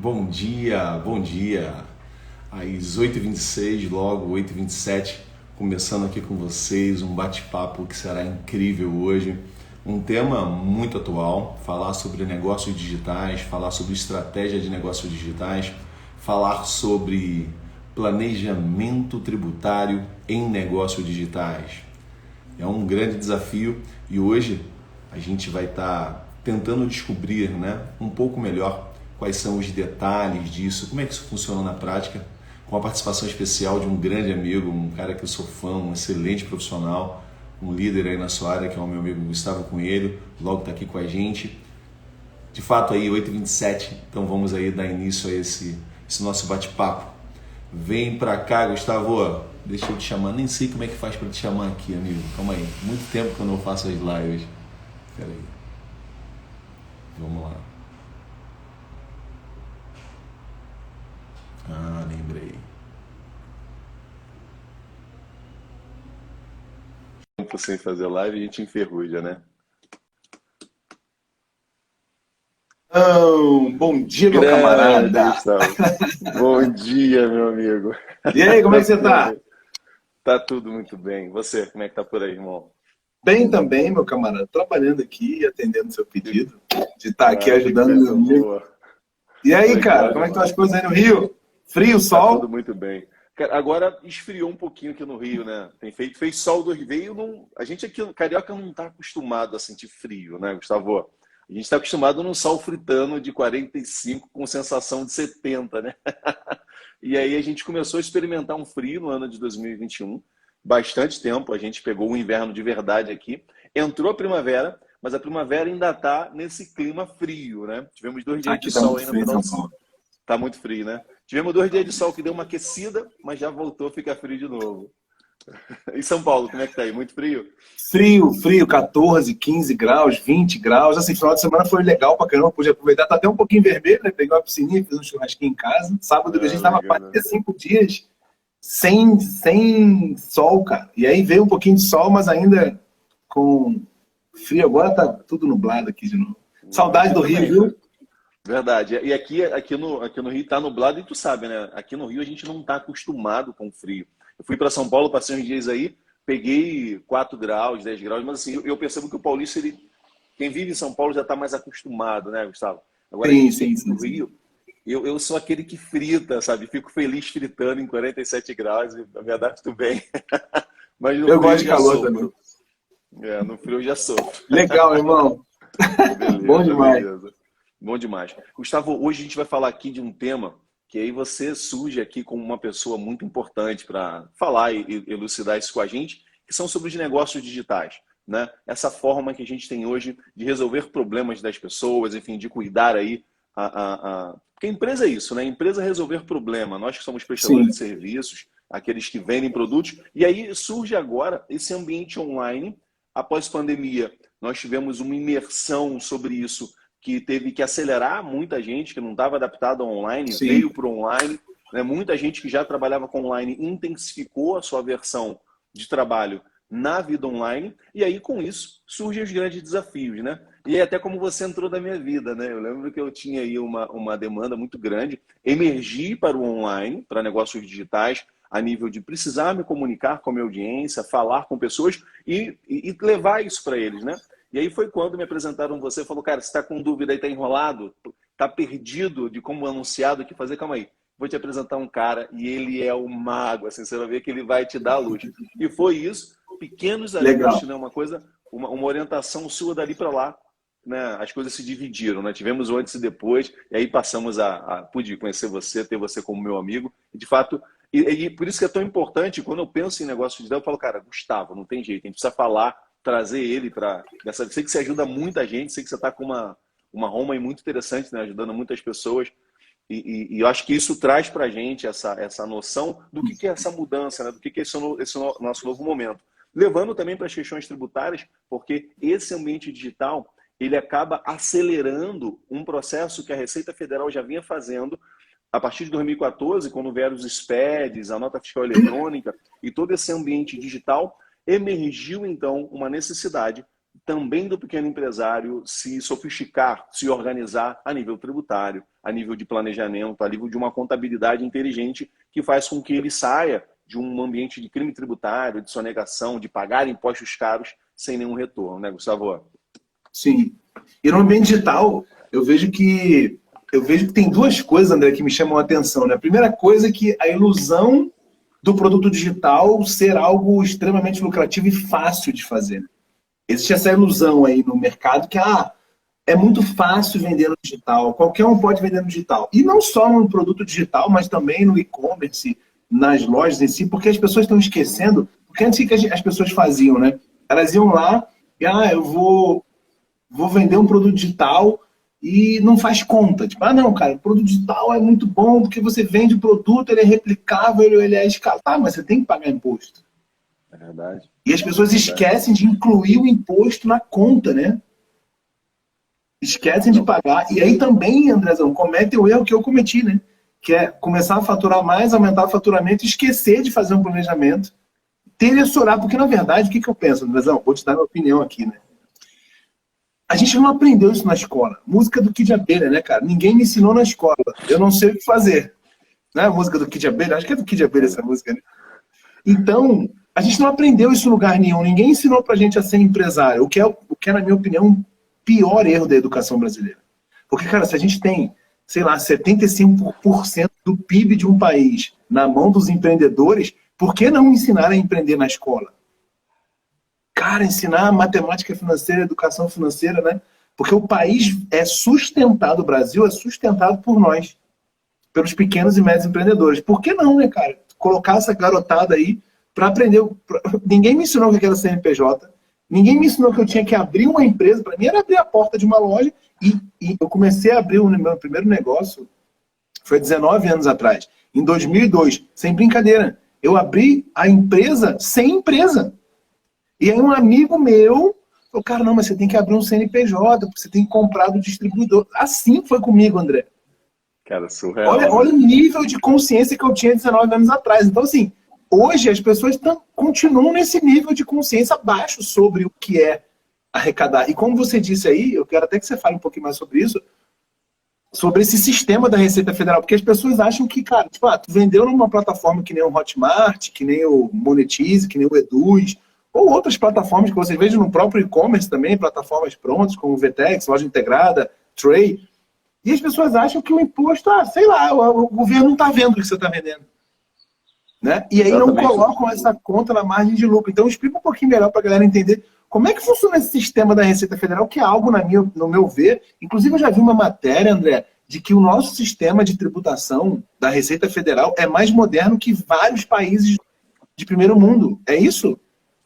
Bom dia, bom dia. Às 8h26, logo 8h27, começando aqui com vocês um bate-papo que será incrível hoje. Um tema muito atual, falar sobre negócios digitais, falar sobre estratégia de negócios digitais, falar sobre planejamento tributário em negócios digitais. É um grande desafio e hoje a gente vai estar tentando descobrir, né, um pouco melhor quais são os detalhes disso, como é que isso funciona na prática, com a participação especial de um grande amigo, um cara que eu sou fã, um excelente profissional, um líder aí na sua área, que é o meu amigo Gustavo Coelho, logo está aqui com a gente. De fato aí, 8h27, então vamos aí dar início a esse nosso bate-papo. Vem pra cá, Gustavo. Deixa eu te chamar. Nem sei como é que faz pra te chamar aqui, amigo. Calma aí. Muito tempo que eu não faço as lives. Pera aí. Vamos lá. Ah, lembrei. Tempo sem fazer live, a gente enferruja, né? Bom dia, meu Grande, camarada. Gustavo. Bom dia, meu amigo. E aí, como é que você tá? Tá tudo muito bem. Você, como é que tá por aí, irmão? Bem também, meu camarada. Trabalhando aqui, atendendo seu pedido, de estar aqui Que ajudando meu coisa amigo. boa. E aí, cara, Legal como é que estão as demais. coisas aí no Rio? Frio, Tá tudo sol? muito bem. Cara, agora esfriou um pouquinho aqui no Rio, né? Fez sol do Rio. A gente aqui, carioca, não tá acostumado a sentir frio, né, Gustavo? A gente está acostumado num sol fritando de 45 com sensação de 70, né? E aí a gente começou a experimentar um frio no ano de 2021. Bastante tempo, a gente pegou o inverno de verdade aqui. Entrou a primavera, mas a primavera ainda tá nesse clima frio, né? Tivemos 2 dias de Aqui tá sol muito aí no frio em final São de... Paulo. Tá muito frio, né? Tivemos 2 dias de sol que deu uma aquecida, mas já voltou a ficar frio de novo. Em São Paulo, como é que tá aí? Muito frio? Frio, frio, 14, 15 graus, 20 graus. Assim, final de semana foi legal pra caramba, pude aproveitar. Tá até um pouquinho vermelho, né? Peguei uma piscininha, fiz um churrasquinho em casa. Sábado a Ah, gente tava legal, quase né? 5 dias sem sol, cara. E aí veio um pouquinho de sol, mas ainda com frio. Agora tá tudo nublado aqui de novo. Saudade Aqui do Rio, também, cara. viu? Verdade. E aqui no Rio tá nublado e tu sabe, né? Aqui no Rio a gente não tá acostumado com frio. Eu fui para São Paulo, passei uns dias aí, peguei 4 graus, 10 graus, mas assim, eu percebo que o paulista, quem vive em São Paulo já tá mais acostumado, né, Gustavo? Agora a Sim, gente sim, aqui no sim, sim. Rio, eu sou aquele que frita, sabe? Fico feliz fritando em 47 graus e me adapto bem. Mas no Eu frio eu gosto de já calor também. sofro. No frio eu já sofro. Legal, irmão. Bom Beleza, demais. beleza. Bom demais. Gustavo, hoje a gente vai falar aqui de um tema que aí você surge aqui como uma pessoa muito importante para falar e elucidar isso com a gente, que são sobre os negócios digitais, né? Essa forma que a gente tem hoje de resolver problemas das pessoas, enfim, de cuidar aí Porque a empresa é isso, né? A empresa é resolver problema. Nós que somos prestadores de Sim, serviços, aqueles que vendem produtos, e aí surge agora esse ambiente online após pandemia. Nós tivemos uma imersão sobre isso que teve que acelerar muita gente que não estava adaptada ao online, sim. veio para o online. Né? Muita gente que já trabalhava com online intensificou a sua versão de trabalho na vida online. E aí, com isso, surgem os grandes desafios, né? E é até como você entrou na minha vida, né? Eu lembro que eu tinha aí uma demanda muito grande, emergi para o online, para negócios digitais, a nível de precisar me comunicar com a minha audiência, falar com pessoas e levar isso para eles, né? E aí foi quando me apresentaram você, falou, cara, você está com dúvida aí, está enrolado, está perdido de como anunciado, o que fazer, calma aí. Vou te apresentar um cara e ele é o mago, assim, você vai ver que ele vai te dar a luz. E foi isso, pequenos Legal. ajustes, né? Uma coisa, uma orientação sua dali para lá, né? As coisas se dividiram, né? Tivemos o antes e depois, e aí passamos pude conhecer você, ter você como meu amigo, e de fato, e por isso que é tão importante, quando eu penso em negócio digital, eu falo, cara, Gustavo, não tem jeito, a gente precisa falar, trazer ele para. Sei que você ajuda muita gente, sei que você está com uma Roma aí muito interessante, né? Ajudando muitas pessoas. E eu acho que isso traz para a gente essa noção do que é essa mudança, né? Do que é esse nosso novo momento. Levando também para as questões tributárias, porque esse ambiente digital ele acaba acelerando um processo que a Receita Federal já vinha fazendo a partir de 2014, quando vieram os SPEDs, a nota fiscal eletrônica e todo esse ambiente digital, emergiu então uma necessidade também do pequeno empresário se sofisticar, se organizar a nível tributário, a nível de planejamento, a nível de uma contabilidade inteligente que faz com que ele saia de um ambiente de crime tributário, de sonegação, de pagar impostos caros sem nenhum retorno, né, Gustavo? Sim. E no ambiente digital, eu vejo que tem duas coisas, André, que me chamam a atenção, né? A primeira coisa é que a ilusão do produto digital ser algo extremamente lucrativo e fácil de fazer. Existe essa ilusão aí no mercado que é muito fácil vender no digital, qualquer um pode vender no digital. E não só no produto digital, mas também no e-commerce, nas lojas em si, porque as pessoas estão esquecendo, porque antes que as pessoas faziam, né? Elas iam lá e, eu vou vender um produto digital e não faz conta. Tipo, não, cara, o produto digital é muito bom porque você vende o produto, ele é replicável, ele é escalável. Tá, mas você tem que pagar imposto. É verdade. E as pessoas esquecem de incluir o imposto na conta, né? Esquecem de pagar. E aí também, Andrezão, cometem o erro que eu cometi, né? Que é começar a faturar mais, aumentar o faturamento e esquecer de fazer um planejamento. Teressorar, porque na verdade, o que eu penso, Andrezão? Vou te dar minha opinião aqui, né? A gente não aprendeu isso na escola. Música do Kid Abelha, né, cara? Ninguém me ensinou na escola. Eu não sei o que fazer. Não é a música do Kid Abelha? Acho que é do Kid Abelha essa música, né? Então, a gente não aprendeu isso em lugar nenhum. Ninguém ensinou pra gente a ser empresário. O que é, na minha opinião, o pior erro da educação brasileira. Porque, cara, se a gente tem, sei lá, 75% do PIB de um país na mão dos empreendedores, por que não ensinar a empreender na escola? Cara, ensinar matemática financeira, educação financeira, né? Porque o país é sustentado, o Brasil é sustentado por nós, pelos pequenos e médios empreendedores. Por que não, né, cara? Colocar essa garotada aí para aprender. Ninguém me ensinou que era CNPJ, ninguém me ensinou que eu tinha que abrir uma empresa. Para mim era abrir a porta de uma loja e eu comecei a abrir o meu primeiro negócio, foi 19 anos atrás, em 2002, sem brincadeira. Eu abri a empresa sem empresa. E aí um amigo meu falou, cara, não, mas você tem que abrir um CNPJ, porque você tem que comprar do distribuidor. Assim foi comigo, André. Cara, surreal. Olha o nível de consciência que eu tinha 19 anos atrás. Então, assim, hoje as pessoas continuam nesse nível de consciência baixo sobre o que é arrecadar. E como você disse aí, eu quero até que você fale um pouquinho mais sobre isso, sobre esse sistema da Receita Federal, porque as pessoas acham que, cara, tipo, tu vendeu numa plataforma que nem o Hotmart, que nem o Monetize, que nem o Eduz, ou outras plataformas que vocês vejam no próprio e-commerce também, plataformas prontas, como o Vtex, Loja Integrada, Tray. E as pessoas acham que o imposto, sei lá, o governo não está vendo o que você está vendendo. Né? E aí não colocam essa conta na margem de lucro. Então explica um pouquinho melhor para a galera entender como é que funciona esse sistema da Receita Federal, que é algo, no meu ver, inclusive eu já vi uma matéria, André, de que o nosso sistema de tributação da Receita Federal é mais moderno que vários países de primeiro mundo. É isso?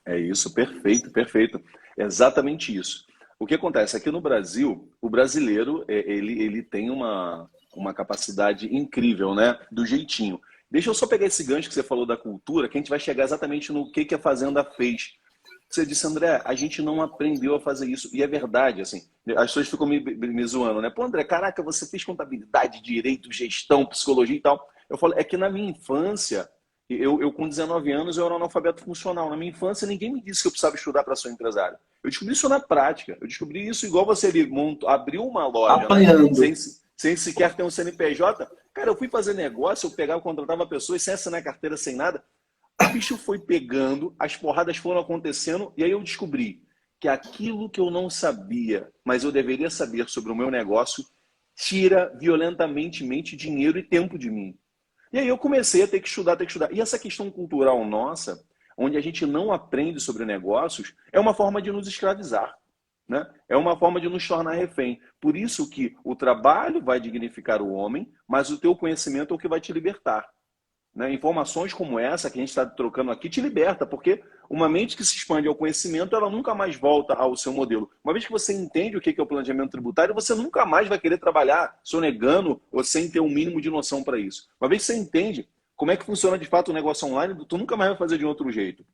É isso, perfeito, perfeito. Exatamente isso. O que acontece aqui no Brasil, o brasileiro ele tem uma capacidade incrível, né? Do jeitinho. Deixa eu só pegar esse gancho que você falou da cultura, que a gente vai chegar exatamente no que a Fazenda fez. Você disse, André, a gente não aprendeu a fazer isso. E é verdade, assim, as pessoas ficam me zoando, né? Pô, André, caraca, você fez contabilidade, direito, gestão, psicologia e tal. Eu falo, é que na minha infância, eu com 19 anos, eu era um analfabeto funcional. Na minha infância, ninguém me disse que eu precisava estudar para ser um empresário. Eu descobri isso na prática. Eu descobri isso igual você abriu uma loja, né? Sem sequer ter um CNPJ. Cara, eu fui fazer negócio, eu pegava, contratava pessoas sem assinar carteira, sem nada. O bicho foi pegando, as porradas foram acontecendo, e aí eu descobri que aquilo que eu não sabia, mas eu deveria saber sobre o meu negócio, tira violentamente dinheiro e tempo de mim. E aí eu comecei a ter que estudar. E essa questão cultural nossa, onde a gente não aprende sobre negócios, é uma forma de nos escravizar. Né? É uma forma de nos tornar refém. Por isso que o trabalho vai dignificar o homem, mas o teu conhecimento é o que vai te libertar. Né? Informações como essa que a gente está trocando aqui te liberta, porque uma mente que se expande ao conhecimento, ela nunca mais volta ao seu modelo. Uma vez que você entende o que é o planejamento tributário, você nunca mais vai querer trabalhar sonegando ou sem ter um mínimo de noção para isso. Uma vez que você entende como é que funciona de fato o negócio online, tu nunca mais vai fazer de outro jeito.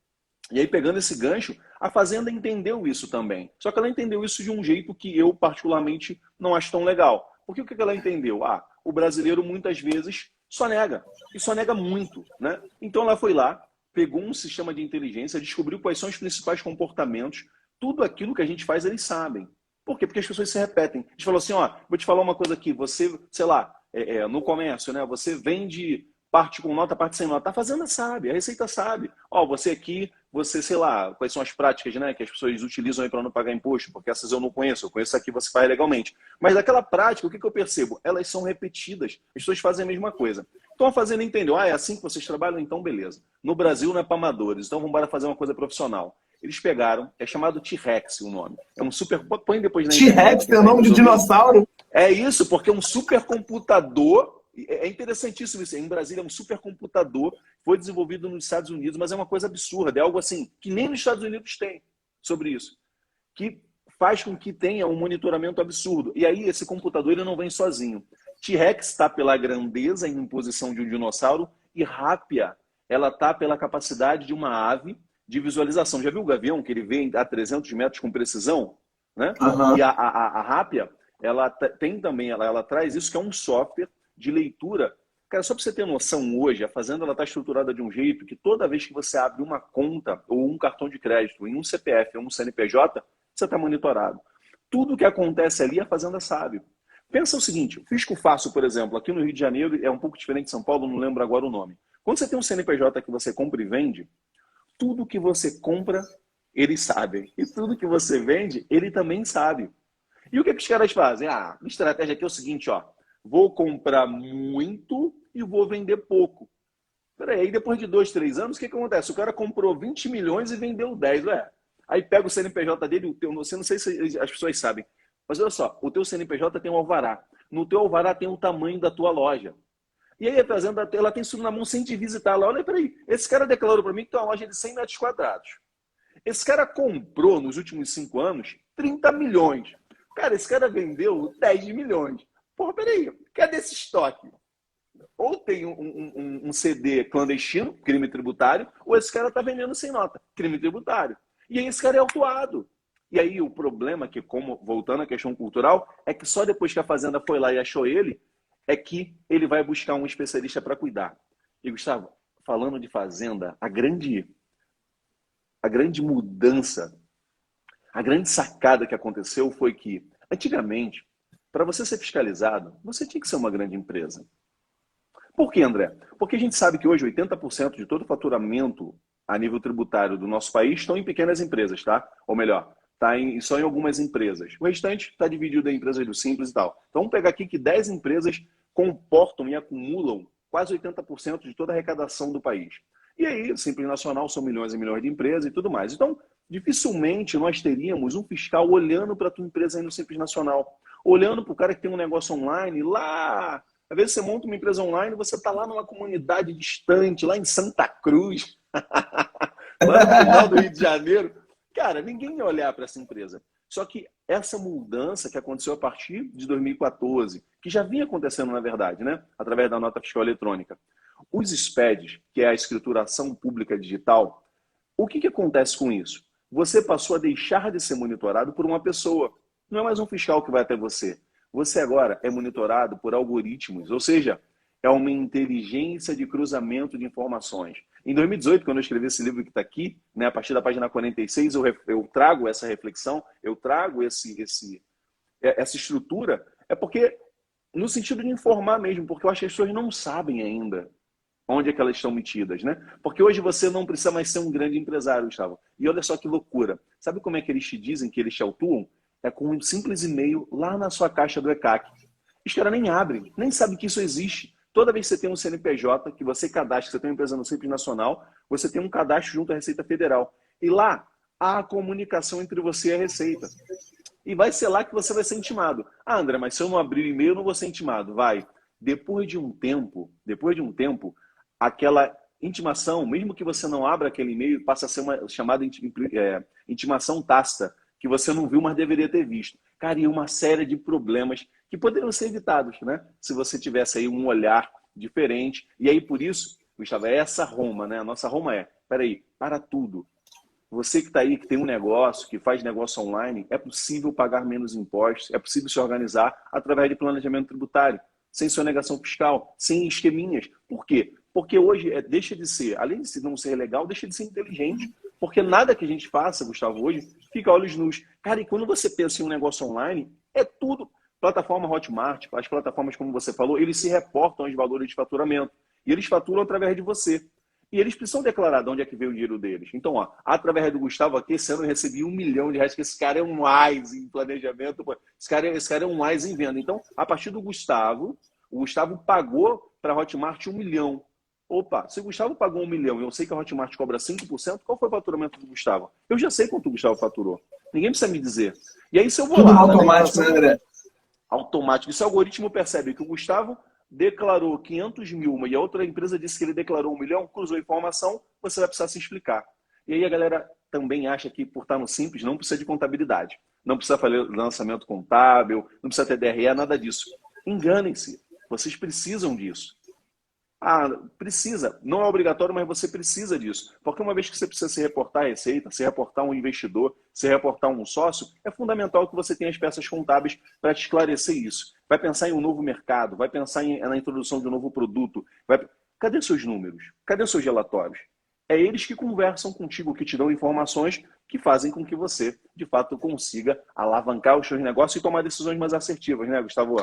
E aí, pegando esse gancho, a Fazenda entendeu isso também. Só que ela entendeu isso de um jeito que eu, particularmente, não acho tão legal. Porque o que ela entendeu? O brasileiro, muitas vezes, sonega. E sonega muito. Né? Então, ela foi lá, pegou um sistema de inteligência, descobriu quais são os principais comportamentos, tudo aquilo que a gente faz, eles sabem. Por quê? Porque as pessoas se repetem. A gente falou assim, ó, vou te falar uma coisa aqui, você, sei lá, no comércio, né? Você vende parte com nota, parte sem nota. A fazenda sabe, a Receita sabe. Ó, você aqui, você, sei lá, quais são as práticas, né, que as pessoas utilizam aí para não pagar imposto, porque essas eu não conheço, eu conheço aqui, você faz legalmente. Mas daquela prática, o que eu percebo? Elas são repetidas, as pessoas fazem a mesma coisa. Então a fazenda entendeu, é assim que vocês trabalham? Então beleza. No Brasil não é para amadores, então vamos embora fazer uma coisa profissional. Eles pegaram, é chamado T-Rex o nome. É um super. Põe depois na internet. T-Rex é o nome de dinossauro? É isso, porque é um supercomputador. É interessantíssimo isso. Em Brasília é um supercomputador. Foi desenvolvido nos Estados Unidos, mas é uma coisa absurda. É algo assim que nem nos Estados Unidos tem sobre isso. Que faz com que tenha um monitoramento absurdo. E aí esse computador ele não vem sozinho. T-Rex está pela grandeza e imposição de um dinossauro e Rápia ela está pela capacidade de uma ave de visualização. Já viu o gavião que ele vê a 300 metros com precisão? Né? Uhum. E a Rápia, ela tem também, ela traz isso que é um software de leitura. Cara, só para você ter noção, hoje a Fazenda está estruturada de um jeito que toda vez que você abre uma conta ou um cartão de crédito em um CPF ou um CNPJ, você está monitorado. Tudo que acontece ali, a Fazenda sabe. Pensa o seguinte, o Fisco Fácil, por exemplo, aqui no Rio de Janeiro, é um pouco diferente de São Paulo, não lembro agora o nome. Quando você tem um CNPJ que você compra e vende, tudo que você compra, eles sabem. E tudo que você vende, ele também sabe. E o que os caras fazem? A estratégia aqui é o seguinte, ó. Vou comprar muito e vou vender pouco. Peraí, aí depois de 2, 3 anos, o que acontece? O cara comprou 20 milhões e vendeu 10, ué. Aí pega o CNPJ dele, o teu, você não sei se as pessoas sabem, mas olha só, o teu CNPJ tem um alvará. No teu alvará tem o tamanho da tua loja. E aí a Fazenda, ela tem isso na mão sem te visitar. Ela, olha, peraí, esse cara declarou para mim que tem uma loja de 100 metros quadrados. Esse cara comprou nos últimos 5 anos 30 milhões. Cara, esse cara vendeu 10 milhões. Porra, peraí, cadê esse estoque? Ou tem um CD clandestino, crime tributário, ou esse cara está vendendo sem nota, crime tributário. E aí esse cara é autuado. E aí o problema, que como voltando à questão cultural, é que só depois que a Fazenda foi lá e achou ele, é que ele vai buscar um especialista para cuidar. E Gustavo, falando de Fazenda, a grande mudança, a grande sacada que aconteceu foi que, antigamente, para você ser fiscalizado, você tinha que ser uma grande empresa. Por quê, André? Porque a gente sabe que hoje 80% de todo o faturamento a nível tributário do nosso país estão em pequenas empresas, tá? Ou melhor, só em algumas empresas. O restante está dividido em empresas do Simples e tal. Então vamos pegar aqui que 10 empresas comportam e acumulam quase 80% de toda a arrecadação do país. E aí, Simples Nacional são milhões e milhões de empresas e tudo mais. Então, dificilmente nós teríamos um fiscal olhando para a tua empresa aí no Simples Nacional, olhando para o cara que tem um negócio online lá. Às vezes você monta uma empresa online, você está lá numa comunidade distante, lá em Santa Cruz, lá no final do Rio de Janeiro. Cara, ninguém ia olhar para essa empresa. Só que essa mudança que aconteceu a partir de 2014, que já vinha acontecendo, na verdade, né? Através da nota fiscal eletrônica. Os SPEDs, que é a escrituração pública digital, o que acontece com isso? Você passou a deixar de ser monitorado por uma pessoa. Não é mais um fiscal que vai até você. Você agora é monitorado por algoritmos, ou seja, é uma inteligência de cruzamento de informações. Em 2018, quando eu escrevi esse livro que está aqui, né, a partir da página 46, eu trago essa reflexão, eu trago essa estrutura, é porque, no sentido de informar mesmo, porque eu acho que as pessoas não sabem ainda onde é que elas estão metidas, né? Porque hoje você não precisa mais ser um grande empresário, Gustavo. E olha só que loucura. Sabe como é que eles te dizem que eles te autuam? É com um simples e-mail lá na sua caixa do ECAC. Os caras nem abrem, nem sabem que isso existe. Toda vez que você tem um CNPJ, que você cadastra, que você tem uma empresa no Simples Nacional, você tem um cadastro junto à Receita Federal. E lá há a comunicação entre você e a Receita. E vai ser lá que você vai ser intimado. Ah, André, mas se eu não abrir o e-mail, eu não vou ser intimado. Vai. Depois de um tempo, aquela intimação, mesmo que você não abra aquele e-mail, passa a ser uma chamada intimação tácita, que você não viu, mas deveria ter visto. Cara, e uma série de problemas que poderiam ser evitados, né? Se você tivesse aí um olhar diferente. E aí, por isso, Gustavo, é essa Roma, né? A nossa Roma peraí, para tudo. Você que está aí, que tem um negócio, que faz negócio online, é possível pagar menos impostos, é possível se organizar através de planejamento tributário, sem sonegação fiscal, sem esqueminhas. Por quê? Porque hoje deixa de ser, além de não ser legal, deixa de ser inteligente. Porque nada que a gente faça, Gustavo, hoje, fica a olhos nus. Cara, e quando você pensa em um negócio online, é tudo. Plataforma Hotmart, as plataformas, como você falou, eles se reportam aos valores de faturamento. E eles faturam através de você. E eles precisam declarar de onde é que veio o dinheiro deles. Então, ó, através do Gustavo aqui, esse ano eu recebi R$ 1 milhão, que esse cara é um wise em planejamento, esse cara é um wise em venda. Então, a partir do Gustavo, o Gustavo pagou para a Hotmart 1 milhão. Opa, se o Gustavo pagou 1 milhão e eu sei que a Hotmart cobra 5%, qual foi o faturamento do Gustavo? Eu já sei quanto o Gustavo faturou. Ninguém precisa me dizer. E aí, se eu vou tudo lá... automático, né, André? Automático. Esse algoritmo percebe que o Gustavo declarou 500 mil e a outra empresa disse que ele declarou 1 milhão, cruzou a informação, você vai precisar se explicar. E aí a galera também acha que por estar no Simples não precisa de contabilidade. Não precisa fazer lançamento contábil, não precisa ter DRE, nada disso. Enganem-se. Vocês precisam disso. Ah, precisa. Não é obrigatório, mas você precisa disso. Porque uma vez que você precisa se reportar a receita, se reportar um investidor, se reportar um sócio, é fundamental que você tenha as peças contábeis para te esclarecer isso. Vai pensar em um novo mercado, vai pensar na introdução de um novo produto. Cadê seus números? Cadê seus relatórios? É eles que conversam contigo, que te dão informações que fazem com que você, de fato, consiga alavancar os seus negócios e tomar decisões mais assertivas, né, Gustavo?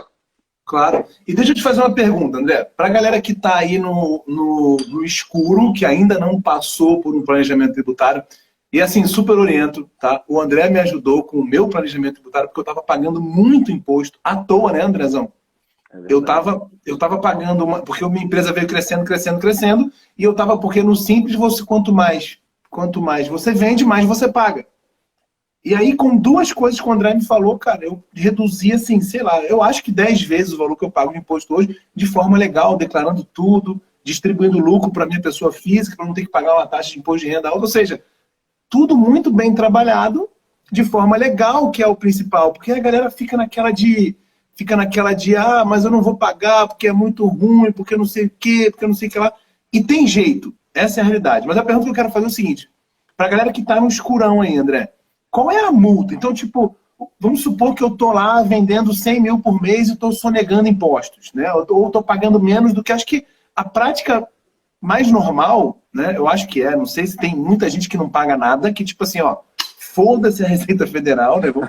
Claro. E deixa eu te fazer uma pergunta, André. Para a galera que está aí no escuro, que ainda não passou por um planejamento tributário, e assim, super oriento, tá? O André me ajudou com o meu planejamento tributário, porque eu estava pagando muito imposto à toa, né, Andrezão? Eu tava pagando, porque a minha empresa veio crescendo, e eu estava, porque no Simples, quanto mais você vende, mais você paga. E aí, com duas coisas que o André me falou, cara, eu reduzi, assim, sei lá, eu acho que 10 vezes o valor que eu pago de imposto hoje, de forma legal, declarando tudo, distribuindo lucro para minha pessoa física, para não ter que pagar uma taxa de imposto de renda alta. Ou seja, tudo muito bem trabalhado, de forma legal, que é o principal. Porque a galera fica naquela de, ah, mas eu não vou pagar porque é muito ruim, porque não sei o quê, porque não sei o que lá. E tem jeito, essa é a realidade. Mas a pergunta que eu quero fazer é o seguinte, para a galera que está no escurão aí, André, qual é a multa? Então, tipo, vamos supor que eu estou lá vendendo 100 mil por mês e estou sonegando impostos, né? Ou estou pagando menos do que... Acho que a prática mais normal, né? Eu acho que não sei se tem muita gente que não paga nada, que tipo assim, ó, foda-se a Receita Federal, né? Vou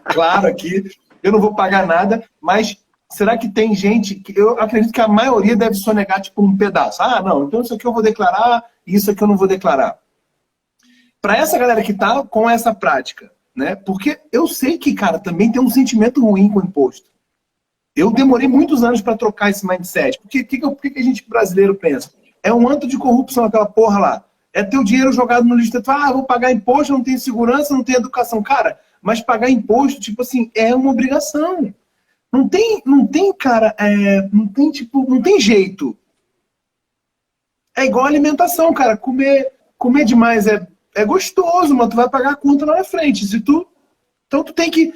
claro aqui, eu não vou pagar nada, mas será que tem gente... Eu acredito que a maioria deve sonegar tipo um pedaço. Ah, não, então isso aqui eu vou declarar e isso aqui eu não vou declarar. Para essa galera que tá com essa prática, né? Porque eu sei que, cara, também tem um sentimento ruim com o imposto. Eu demorei muitos anos para trocar esse mindset. Porque o que a gente brasileiro pensa? É um antro de corrupção, aquela porra lá. É teu dinheiro jogado no lixo. Ah, vou pagar imposto, não tenho segurança, não tenho educação. Cara, mas pagar imposto, tipo assim, é uma obrigação. Não tem, cara, não tem jeito. É igual alimentação, cara. Comer demais é gostoso, mas tu vai pagar a conta lá na frente. Então tu tem que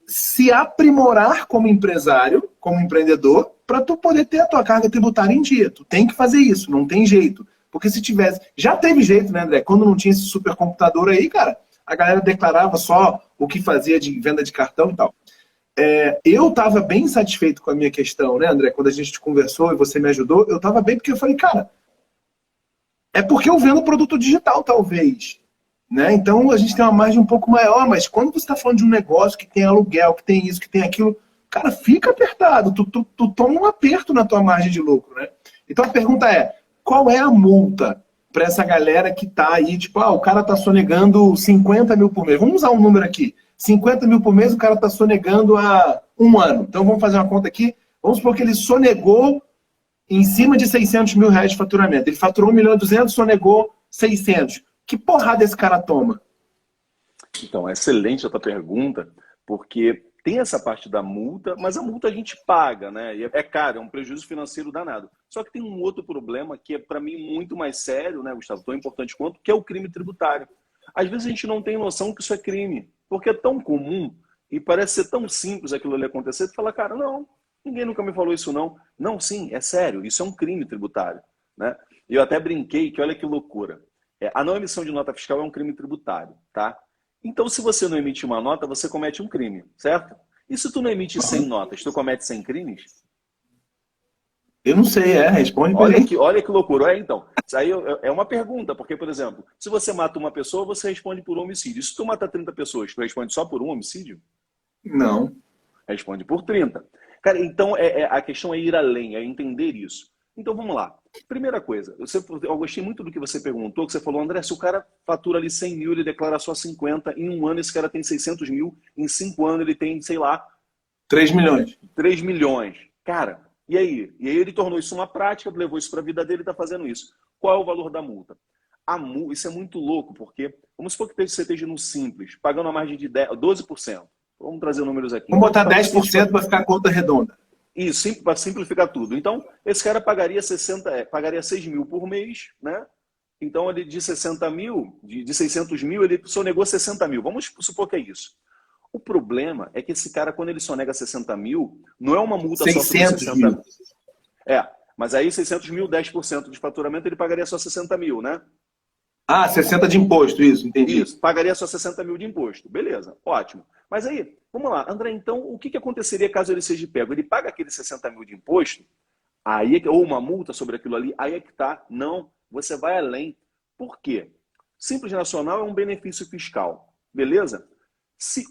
se aprimorar como empresário, como empreendedor, para tu poder ter a tua carga tributária em dia. Tu tem que fazer isso, não tem jeito. Porque se tivesse... Já teve jeito, né, André? Quando não tinha esse supercomputador aí, cara, a galera declarava só o que fazia de venda de cartão e tal. Eu estava bem satisfeito com a minha questão, né, André? Quando a gente conversou e você me ajudou, eu estava bem porque eu falei, cara, é porque eu vendo produto digital, talvez. Né? Então, a gente tem uma margem um pouco maior, mas quando você está falando de um negócio que tem aluguel, que tem isso, que tem aquilo, cara, fica apertado. Tu toma um aperto na tua margem de lucro, né? Então, a pergunta é, qual é a multa para essa galera que está aí, tipo, o cara está sonegando 50 mil por mês. Vamos usar um número aqui. 50 mil por mês, o cara está sonegando há um ano. Então, vamos fazer uma conta aqui. Vamos supor que ele sonegou em cima de 600 mil reais de faturamento. Ele faturou 1.200.000, sonegou 600. Que porrada esse cara toma? Então, excelente a tua pergunta, porque tem essa parte da multa, mas a multa a gente paga, né? E é caro, é um prejuízo financeiro danado. Só que tem um outro problema que é, para mim, muito mais sério, né, Gustavo? Tão importante quanto, que é o crime tributário. Às vezes a gente não tem noção que isso é crime, porque é tão comum e parece ser tão simples aquilo ali acontecer, tu fala, cara, não, ninguém nunca me falou isso não. Não, sim, é sério, isso é um crime tributário, né? E eu até brinquei que olha que loucura. A não emissão de nota fiscal é um crime tributário, tá? Então, se você não emite uma nota, você comete um crime, certo? E se tu não emite 100 notas, tu comete 100 crimes? Eu não sei, responde pra olha mim. que loucura. Então, Isso aí é uma pergunta, porque, por exemplo, se você mata uma pessoa, você responde por homicídio. Se tu mata 30 pessoas, tu responde só por um homicídio? Não. Responde por 30. Cara, então a questão é ir além, é entender isso. Então vamos lá. Primeira coisa, eu gostei muito do que você perguntou, que você falou, André, se o cara fatura ali 100 mil, ele declara só 50, em um ano esse cara tem 600 mil, em 5 anos ele tem, sei lá... 3 milhões. 3 milhões. Cara, e aí? E aí ele tornou isso uma prática, levou isso para a vida dele e está fazendo isso. Qual é o valor da multa? Isso é muito louco, porque vamos supor que você esteja no Simples, pagando a margem de 12%. Vamos trazer números aqui. Vamos botar 10% para ficar conta redonda. Isso, para simplificar tudo. Então, esse cara pagaria 6 mil por mês, né? Então, ele de 60 mil, de 600 mil, ele sonegou 60 mil. Vamos supor que é isso. O problema é que esse cara, quando ele sonega 60 mil, não é uma multa só sobre 60 mil. Mas aí 600 mil, 10% de faturamento, ele pagaria só 60 mil, né? 60 de imposto, isso, entendi. Isso, pagaria só 60 mil de imposto. Beleza, ótimo. Mas aí, vamos lá, André, então o que aconteceria caso ele seja pego? Ele paga aqueles 60 mil de imposto, ou uma multa sobre aquilo ali, aí é que tá. Não, você vai além. Por quê? Simples Nacional é um benefício fiscal, beleza?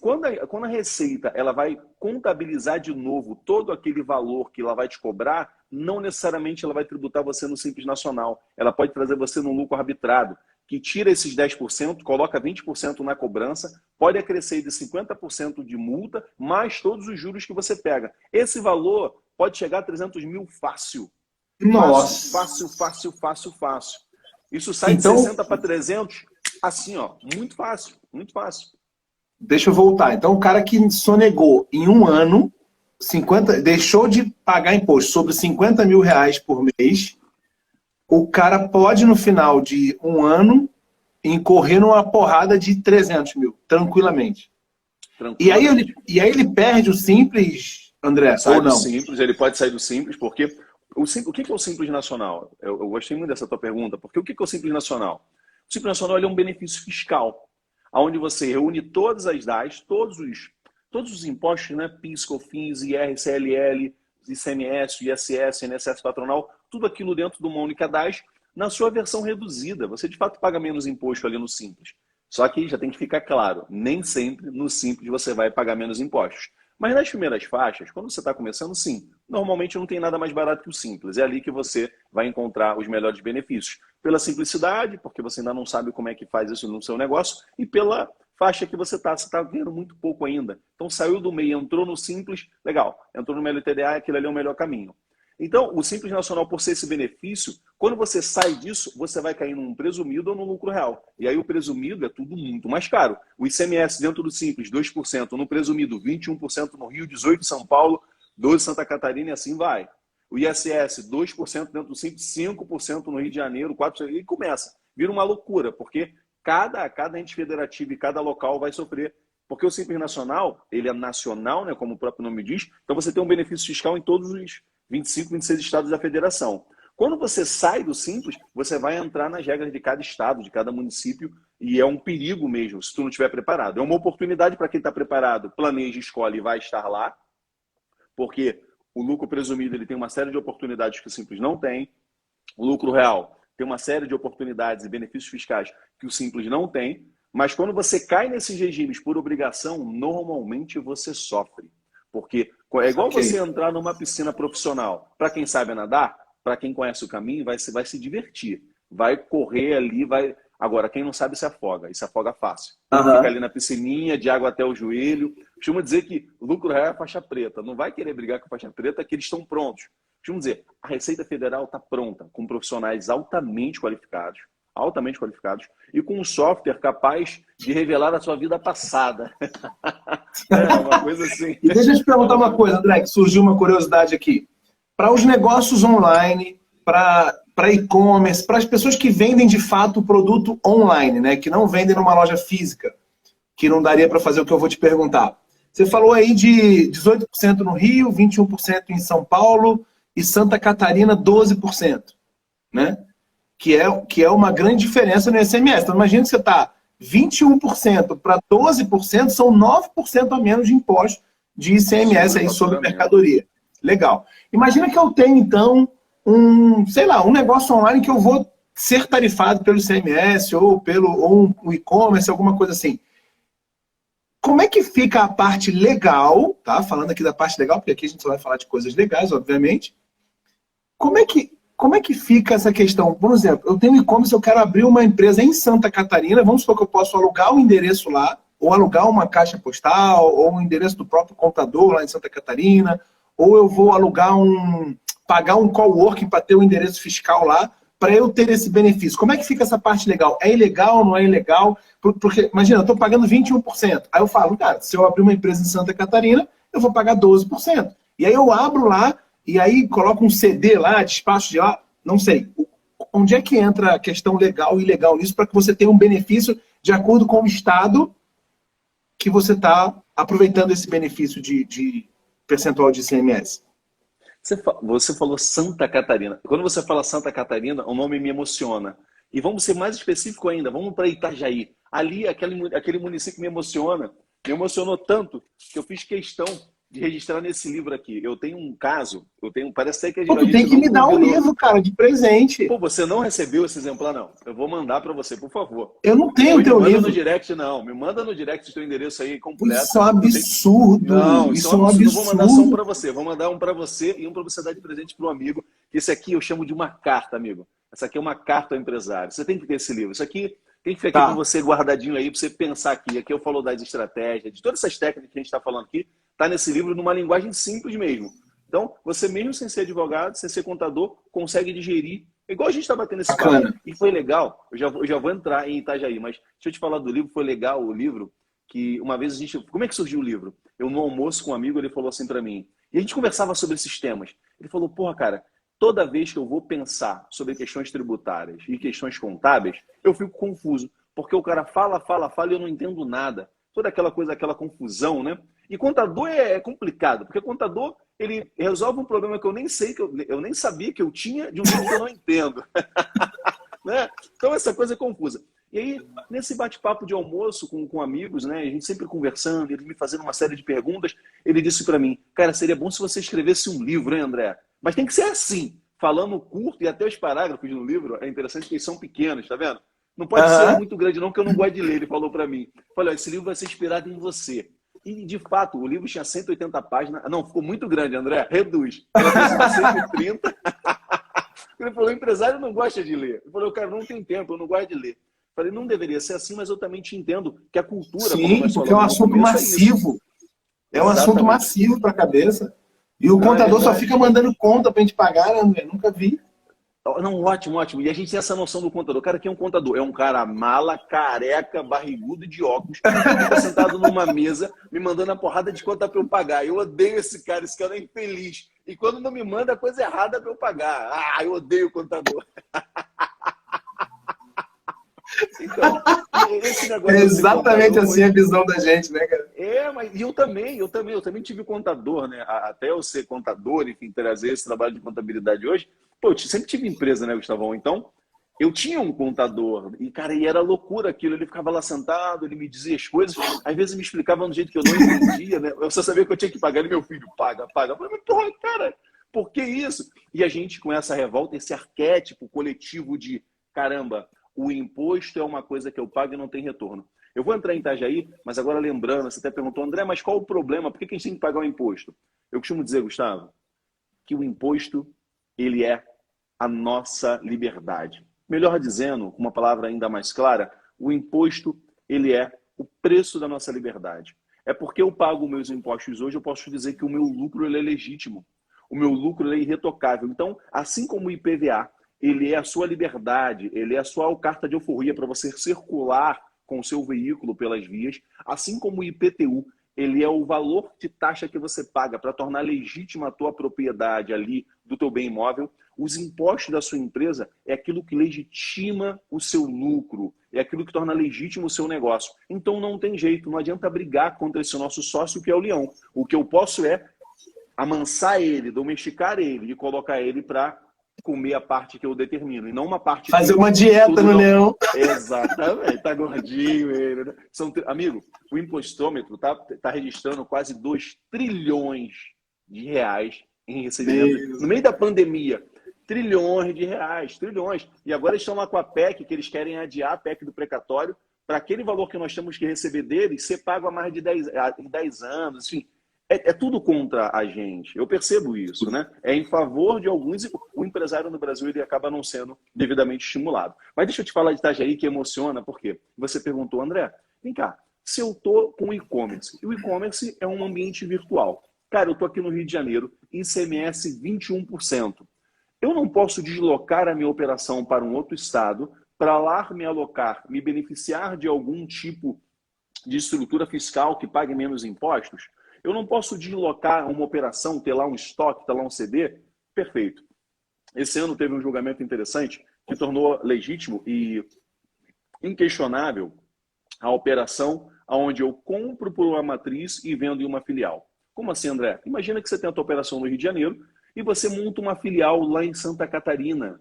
Quando a Receita ela vai contabilizar de novo todo aquele valor que ela vai te cobrar, não necessariamente ela vai tributar você no Simples Nacional. Ela pode trazer você no lucro arbitrado, que tira esses 10%, coloca 20% na cobrança, pode acrescer de 50% de multa, mais todos os juros que você pega. Esse valor pode chegar a 300 mil fácil. Nossa! Fácil. Isso sai de 60 para 300, assim, ó, muito fácil, muito fácil. Deixa eu voltar. Então, o cara que sonegou em um ano, deixou de pagar imposto sobre 50 mil reais por mês, o cara pode, no final de um ano, incorrer numa porrada de 300 mil, tranquilamente. E aí ele perde o Simples, André, sai ou não? Do Simples, ele pode sair do Simples, porque... O que é o Simples Nacional? Eu gostei muito dessa tua pergunta, porque o que é o Simples Nacional? O Simples Nacional é um benefício fiscal, onde você reúne todas as DAS, todos os impostos, né? PIS, COFINS, IR, CLL, ICMS, ISS, INSS patronal, tudo aquilo dentro de uma única DAS, na sua versão reduzida. Você, de fato, paga menos imposto ali no Simples. Só que já tem que ficar claro, nem sempre no Simples você vai pagar menos impostos. Mas nas primeiras faixas, quando você está começando, sim, normalmente não tem nada mais barato que o Simples. É ali que você vai encontrar os melhores benefícios. Pela simplicidade, porque você ainda não sabe como é que faz isso no seu negócio, e pela faixa que você está ganhando muito pouco ainda. Então saiu do MEI, entrou no Simples, legal. Entrou no LTDA, aquilo ali é o melhor caminho. Então, o Simples Nacional, por ser esse benefício, quando você sai disso, você vai cair num presumido ou num lucro real. E aí o presumido é tudo muito mais caro. O ICMS dentro do Simples, 2%. No presumido, 21% no Rio, 18% em São Paulo, 12% em Santa Catarina e assim vai. O ISS, 2% dentro do Simples, 5% no Rio de Janeiro, 4%. E começa. Vira uma loucura, porque cada ente federativo e cada local vai sofrer. Porque o Simples Nacional, ele é nacional, né, como o próprio nome diz, então você tem um benefício fiscal em todos os 25, 26 estados da federação. Quando você sai do Simples, você vai entrar nas regras de cada estado, de cada município, e é um perigo mesmo, se tu não estiver preparado. É uma oportunidade para quem está preparado, planeja, escolhe e vai estar lá, porque o lucro presumido ele tem uma série de oportunidades que o Simples não tem, o lucro real tem uma série de oportunidades e benefícios fiscais que o Simples não tem, mas quando você cai nesses regimes por obrigação, normalmente você sofre. Porque é igual você entrar numa piscina profissional. Para quem sabe nadar, para quem conhece o caminho, vai se divertir. Vai correr ali, vai... Agora, quem não sabe se afoga. E se afoga fácil. Fica ali na piscininha, de água até o joelho. Costumo dizer que lucro real é faixa preta. Não vai querer brigar com a faixa preta, que eles estão prontos. Costumo dizer, a Receita Federal está pronta, com profissionais altamente qualificados, e com um software capaz de revelar a sua vida passada. É uma coisa assim. E deixa eu te perguntar uma coisa, André, que surgiu uma curiosidade aqui. Para os negócios online, para e-commerce, para as pessoas que vendem de fato o produto online, né, que não vendem numa loja física, que não daria para fazer o que eu vou te perguntar. Você falou aí de 18% no Rio, 21% em São Paulo e Santa Catarina 12%, né? Que é uma grande diferença no ICMS. Então, imagina que você está 21% para 12%, são 9% a menos de imposto de ICMS aí sobre mercadoria. Legal. Imagina que eu tenho, então, um negócio online que eu vou ser tarifado pelo ICMS ou um e-commerce, alguma coisa assim. Como é que fica a parte legal, tá? Falando aqui da parte legal, porque aqui a gente só vai falar de coisas legais, obviamente. Como é que fica essa questão? Por exemplo, eu tenho e-commerce, eu quero abrir uma empresa em Santa Catarina, vamos supor que eu posso alugar um endereço lá, ou alugar uma caixa postal, ou um endereço do próprio contador lá em Santa Catarina, ou eu vou pagar um coworking para ter o endereço fiscal lá, para eu ter esse benefício. Como é que fica essa parte legal? É ilegal, não é ilegal? Porque, imagina, eu estou pagando 21%. Aí eu falo, cara, se eu abrir uma empresa em Santa Catarina, eu vou pagar 12%. E aí eu abro lá, e aí coloco um CD lá, despacho de lá, não sei. Onde é que entra a questão legal e ilegal nisso para que você tenha um benefício de acordo com o estado que você está aproveitando esse benefício de percentual de ICMS? Você falou Santa Catarina. Quando você fala Santa Catarina, o nome me emociona. E vamos ser mais específico ainda, vamos para Itajaí. Ali, aquele município me emocionou tanto que eu fiz questão de registrar nesse livro aqui. Eu tenho um caso, parece até que a gente... Pô, tu tem que me dar um livro, cara, de presente. Pô, você não recebeu esse exemplar, não? Eu vou mandar para você, por favor. Eu não tenho o teu livro. Me manda no direct, não. Me manda no direct o teu endereço aí completo. Isso é um absurdo. Não, isso é um absurdo. Não vou mandar só um para você. Vou mandar um para você e um para você dar de presente para um amigo. Esse aqui eu chamo de uma carta, amigo. Essa aqui é uma carta ao empresário. Você tem que ter esse livro. Isso aqui tem que ficar aqui com você guardadinho aí para você pensar aqui. Aqui eu falo das estratégias, de todas essas técnicas que a gente está falando aqui. Está nesse livro numa linguagem simples mesmo. Então, você mesmo sem ser advogado, sem ser contador, consegue digerir. Igual a gente está batendo esse papo. E foi legal, eu já vou entrar em Itajaí, mas deixa eu te falar do livro, foi legal o livro, que uma vez a gente... Como é que surgiu o livro? Eu no almoço com um amigo, ele falou assim para mim, e a gente conversava sobre esses temas. Ele falou, porra, cara, toda vez que eu vou pensar sobre questões tributárias e questões contábeis, eu fico confuso, porque o cara fala e eu não entendo nada. Toda aquela coisa, aquela confusão, né? E contador é complicado, porque contador, ele resolve um problema que eu nem sei, eu nem sabia que eu tinha, de um jeito que eu não entendo. Né? Então, essa coisa é confusa. E aí, nesse bate-papo de almoço com amigos, né, a gente sempre conversando, ele me fazendo uma série de perguntas, ele disse para mim, cara, seria bom se você escrevesse um livro, hein, André? Mas tem que ser assim, falando curto, e até os parágrafos no livro, é interessante que eles são pequenos, tá vendo? Não pode ser muito grande não, que eu não gosto de ler, ele falou para mim. Falei, esse livro vai ser inspirado em você. E, de fato, o livro tinha 180 páginas. Não, ficou muito grande, André. Reduz. Era 130. Ele falou, o empresário não gosta de ler. Ele falou, cara, não tem tempo, eu não gosto de ler. Eu falei, não deveria ser assim, mas eu também te entendo que a cultura... Sim, porque é um assunto massivo. É um assunto massivo para a cabeça. E o contador só fica mandando conta para a gente pagar, né, André? Nunca vi. Não, ótimo, ótimo. E a gente tem essa noção do contador. Cara, quem é um contador? É um cara mala, careca, barrigudo de óculos, que fica sentado numa mesa, me mandando a porrada de conta para eu pagar. Eu odeio esse cara é infeliz. E quando não me manda, a coisa errada para eu pagar. Ah, eu odeio o contador. Então, esse negócio... É exatamente assim a visão da gente, né, cara? Mas eu também tive contador, né? Até eu ser contador, enfim, trazer esse trabalho de contabilidade hoje, pô, eu sempre tive empresa, né, Gustavão? Então, eu tinha um contador e, cara, e era loucura aquilo. Ele ficava lá sentado, ele me dizia as coisas, às vezes me explicava do jeito que eu não entendia, né? Eu só sabia que eu tinha que pagar, e meu filho, paga. Eu falei, mas porra, cara, por que isso? E a gente, com essa revolta, esse arquétipo coletivo de, caramba, o imposto é uma coisa que eu pago e não tem retorno. Eu vou entrar em Itajaí, mas agora lembrando, você até perguntou, André, mas qual o problema? Por que a gente tem que pagar o imposto? Eu costumo dizer, Gustavo, que o imposto, ele é a nossa liberdade. Melhor dizendo, com uma palavra ainda mais clara, o imposto, ele é o preço da nossa liberdade. É porque eu pago meus impostos hoje, eu posso dizer que o meu lucro ele é legítimo. O meu lucro ele é irretocável. Então, assim como o IPVA, ele é a sua liberdade, ele é a sua carta de alforria para você circular com o seu veículo pelas vias, assim como o IPTU, ele é o valor de taxa que você paga para tornar legítima a tua propriedade ali do teu bem imóvel. Os impostos da sua empresa é aquilo que legitima o seu lucro, é aquilo que torna legítimo o seu negócio. Então não tem jeito, não adianta brigar contra esse nosso sócio que é o leão. O que eu posso é amansar ele, domesticar ele e colocar ele para comer a parte que eu determino, e não uma parte... Fazer uma dieta no leão. Exatamente, tá gordinho ele, né? Amigo, o impostômetro tá registrando quase 2 trilhões de reais em recebimento. No meio da pandemia, Trilhões de reais, trilhões. E agora eles estão lá com a PEC, que eles querem adiar a PEC do precatório, para aquele valor que nós temos que receber deles ser pago há mais de 10 anos. Enfim, é tudo contra a gente. Eu percebo isso, né? É em favor de alguns e o empresário no Brasil ele acaba não sendo devidamente estimulado. Mas deixa eu te falar de Itajaí que emociona, porque você perguntou, André, vem cá, se eu estou com e-commerce, e o e-commerce é um ambiente virtual. Cara, eu estou aqui no Rio de Janeiro, ICMS 21%. Eu não posso deslocar a minha operação para um outro estado, para lá me alocar, me beneficiar de algum tipo de estrutura fiscal que pague menos impostos? Eu não posso deslocar uma operação, ter lá um estoque, ter lá um CD? Perfeito. Esse ano teve um julgamento interessante que tornou legítimo e inquestionável a operação onde eu compro por uma matriz e vendo em uma filial. Como assim, André? Imagina que você tem a tua operação no Rio de Janeiro e você monta uma filial lá em Santa Catarina.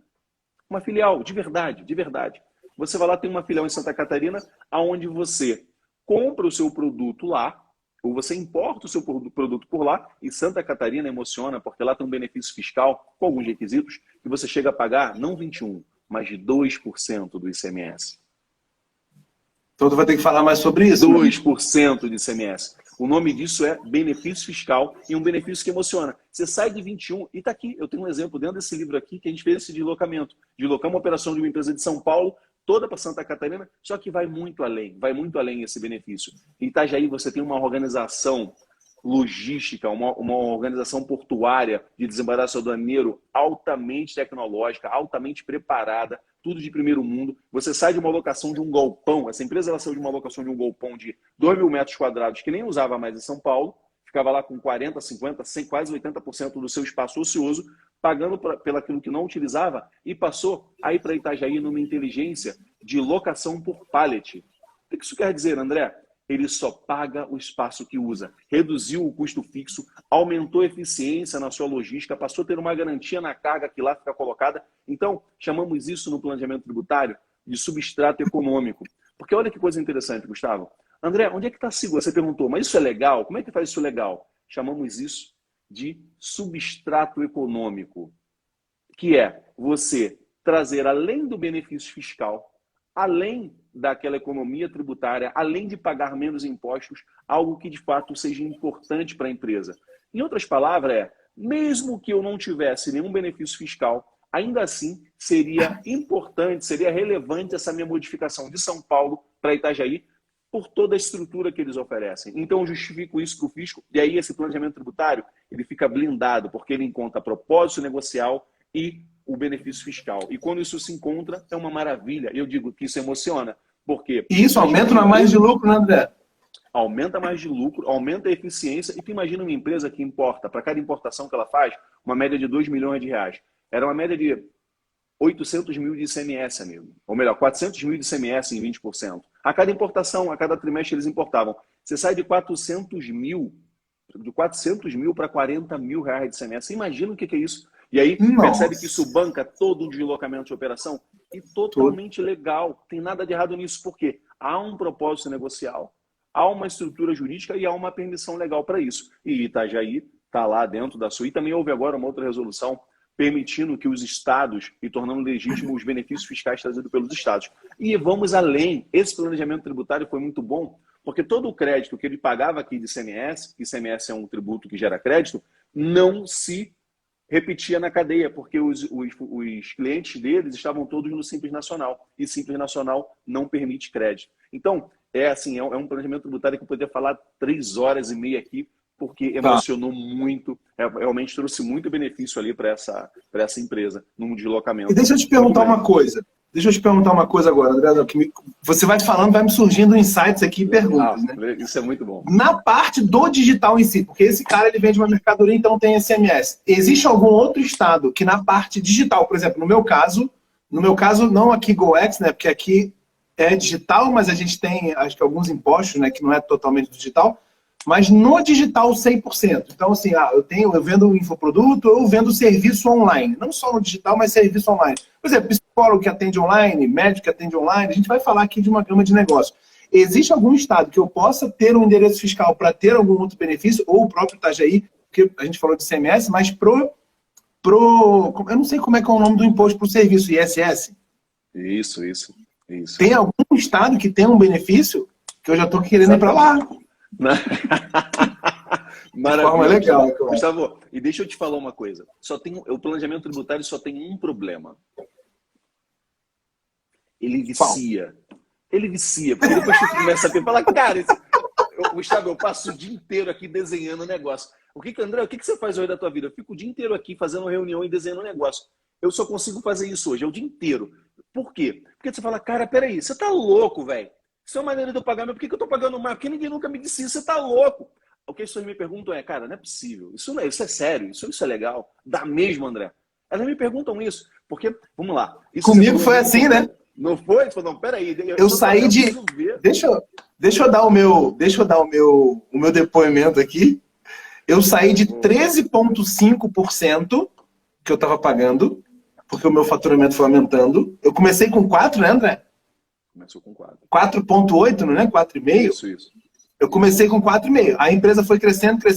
Uma filial, de verdade, de verdade. Você vai lá, tem uma filial em Santa Catarina, onde você compra o seu produto lá, ou você importa o seu produto por lá, e Santa Catarina emociona, porque lá tem um benefício fiscal, com alguns requisitos, que você chega a pagar, não 21%, mas de 2% do ICMS. Então tu vai ter que falar mais sobre isso. 2% de ICMS. O nome disso é benefício fiscal e um benefício que emociona. Você sai de 21 e está aqui. Eu tenho um exemplo dentro desse livro aqui que a gente fez esse deslocamento. Deslocar uma operação de uma empresa de São Paulo toda para Santa Catarina, só que vai muito além esse benefício. Em Itajaí você tem uma organização logística, uma organização portuária de desembaraço aduaneiro altamente tecnológica, altamente preparada, tudo de primeiro mundo. Você sai de uma locação de um galpão, essa empresa ela saiu de uma locação de um galpão de 2.000 metros quadrados, que nem usava mais em São Paulo, ficava lá com 40%, 50%, 100, quase 80% do seu espaço ocioso, pagando pelo aquilo que não utilizava, e passou aí para Itajaí numa inteligência de locação por pallet. O que isso quer dizer, André? Ele só paga o espaço que usa. Reduziu o custo fixo, aumentou a eficiência na sua logística, passou a ter uma garantia na carga que lá fica colocada. Então, chamamos isso no planejamento tributário de substrato econômico. Porque olha que coisa interessante, Gustavo. André, onde é que está seguro? Você perguntou, mas isso é legal? Como é que faz isso legal? Chamamos isso de substrato econômico, que é você trazer além do benefício fiscal, além daquela economia tributária, além de pagar menos impostos, algo que de fato seja importante para a empresa. Em outras palavras, mesmo que eu não tivesse nenhum benefício fiscal, ainda assim seria importante, seria relevante essa minha modificação de São Paulo para Itajaí, por toda a estrutura que eles oferecem. Então eu justifico isso para o fisco, e aí esse planejamento tributário ele fica blindado, porque ele encontra propósito negocial e o benefício fiscal. E quando isso se encontra, é uma maravilha. Eu digo que isso emociona, porque... E isso aumenta a mais de lucro, né, André? Aumenta mais de lucro, aumenta a eficiência, e tu imagina uma empresa que importa, para cada importação que ela faz, uma média de 2 milhões de reais. Era uma média de 800 mil de ICMS, amigo. Ou melhor, 400 mil de ICMS em 20%. A cada importação, a cada trimestre eles importavam. Você sai de 400 mil para 40 mil reais de ICMS. Você imagina o que é isso? E aí, percebe que isso banca todo o deslocamento de operação? E totalmente legal. Tem nada de errado nisso, porque há um propósito negocial, há uma estrutura jurídica e há uma permissão legal para isso. E Itajaí está lá dentro da sua. E também houve agora uma outra resolução permitindo que os estados e tornando legítimo os benefícios fiscais trazidos pelos estados. E vamos além. Esse planejamento tributário foi muito bom, porque todo o crédito que ele pagava aqui de ICMS, ICMS é um tributo que gera crédito, não se repetia na cadeia, porque os clientes deles estavam todos no Simples Nacional, e Simples Nacional não permite crédito. Então, é um planejamento tributário que eu poderia falar 3 horas e meia aqui, porque emocionou muito, realmente trouxe muito benefício ali para essa empresa, num deslocamento. E deixa eu te perguntar uma coisa. Agora, André, que você vai falando, vai me surgindo insights aqui e perguntas, né? Isso é muito bom. Na parte do digital em si, porque esse cara ele vende uma mercadoria, então tem ICMS. Existe algum outro estado que na parte digital, por exemplo, no meu caso não aqui GoEx, né? Porque aqui é digital, mas a gente tem, acho que alguns impostos, né? Que não é totalmente digital. Mas no digital 100%. Então, assim, eu vendo infoproduto, eu vendo serviço online. Não só no digital, mas serviço online. Por exemplo, psicólogo que atende online, médico que atende online. A gente vai falar aqui de uma gama de negócio. Existe algum estado que eu possa ter um endereço fiscal para ter algum outro benefício, ou o próprio Itajaí, porque a gente falou de ICMS, mas Eu não sei como é que é o nome do imposto pro serviço, ISS. Isso. Tem algum estado que tem um benefício que eu já estou querendo ir para lá. De forma legal. Gustavo, e deixa eu te falar uma coisa. O planejamento tributário só tem um problema. Ele vicia. Ele vicia. Porque depois tu começa a falar, cara, Gustavo, eu passo o dia inteiro aqui desenhando negócio. André, o que você faz hoje da tua vida? Eu fico o dia inteiro aqui fazendo reunião e desenhando negócio. Eu só consigo fazer isso hoje, é o dia inteiro. Por quê? Porque você fala, cara, peraí, você tá louco, velho. Isso é uma maneira de eu pagar, mas por que eu tô pagando mais? Porque ninguém nunca me disse isso, você tá louco. O que as pessoas me perguntam é, cara, não é possível. Isso é sério, isso é legal. Dá mesmo, André. Elas me perguntam isso. Porque, vamos lá. Comigo foi assim, né? Não foi? Você falou, não, peraí. Eu saí de... Deixa eu dar o meu depoimento aqui. Eu saí de 13,5% que eu estava pagando, porque o meu faturamento foi aumentando. Eu comecei com 4, né, André? Começou com 4. 4,8, não é? 4,5? Isso. Eu comecei com 4,5. A empresa foi crescendo. Eu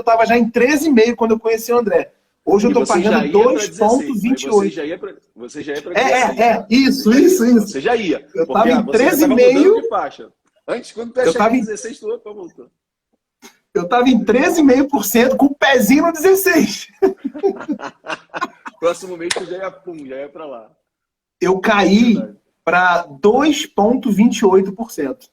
estava já em 13,5 quando eu conheci o André. Hoje eu estou pagando 2,28. Você já ia para 16. Isso. Você já ia. Eu estava em 13,5. Antes, quando tu achava em 16, tu voltou. Eu estava em 13,5% com o pezinho no 16. Próximo mês tu já ia para lá. Eu caí para 2,28%.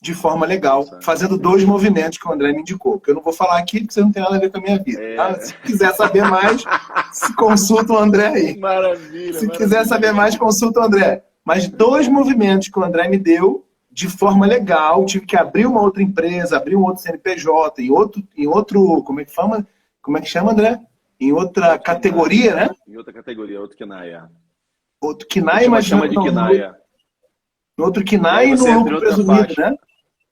De forma legal, fazendo 2 movimentos que o André me indicou. Que eu não vou falar aqui, porque você não tem nada a ver com a minha vida. Tá? Se quiser saber mais, se consulta o André aí. Maravilha. Se quiser saber mais, consulta o André. Mas 2 movimentos que o André me deu, de forma legal, tive que abrir uma outra empresa, abrir um outro CNPJ, em outro como é que chama, André? Em outra categoria, né? Em outra categoria, outro KNAI. Outro KNAI, mas chama de KNAI. No outro KNAI e no lucro presumido, né?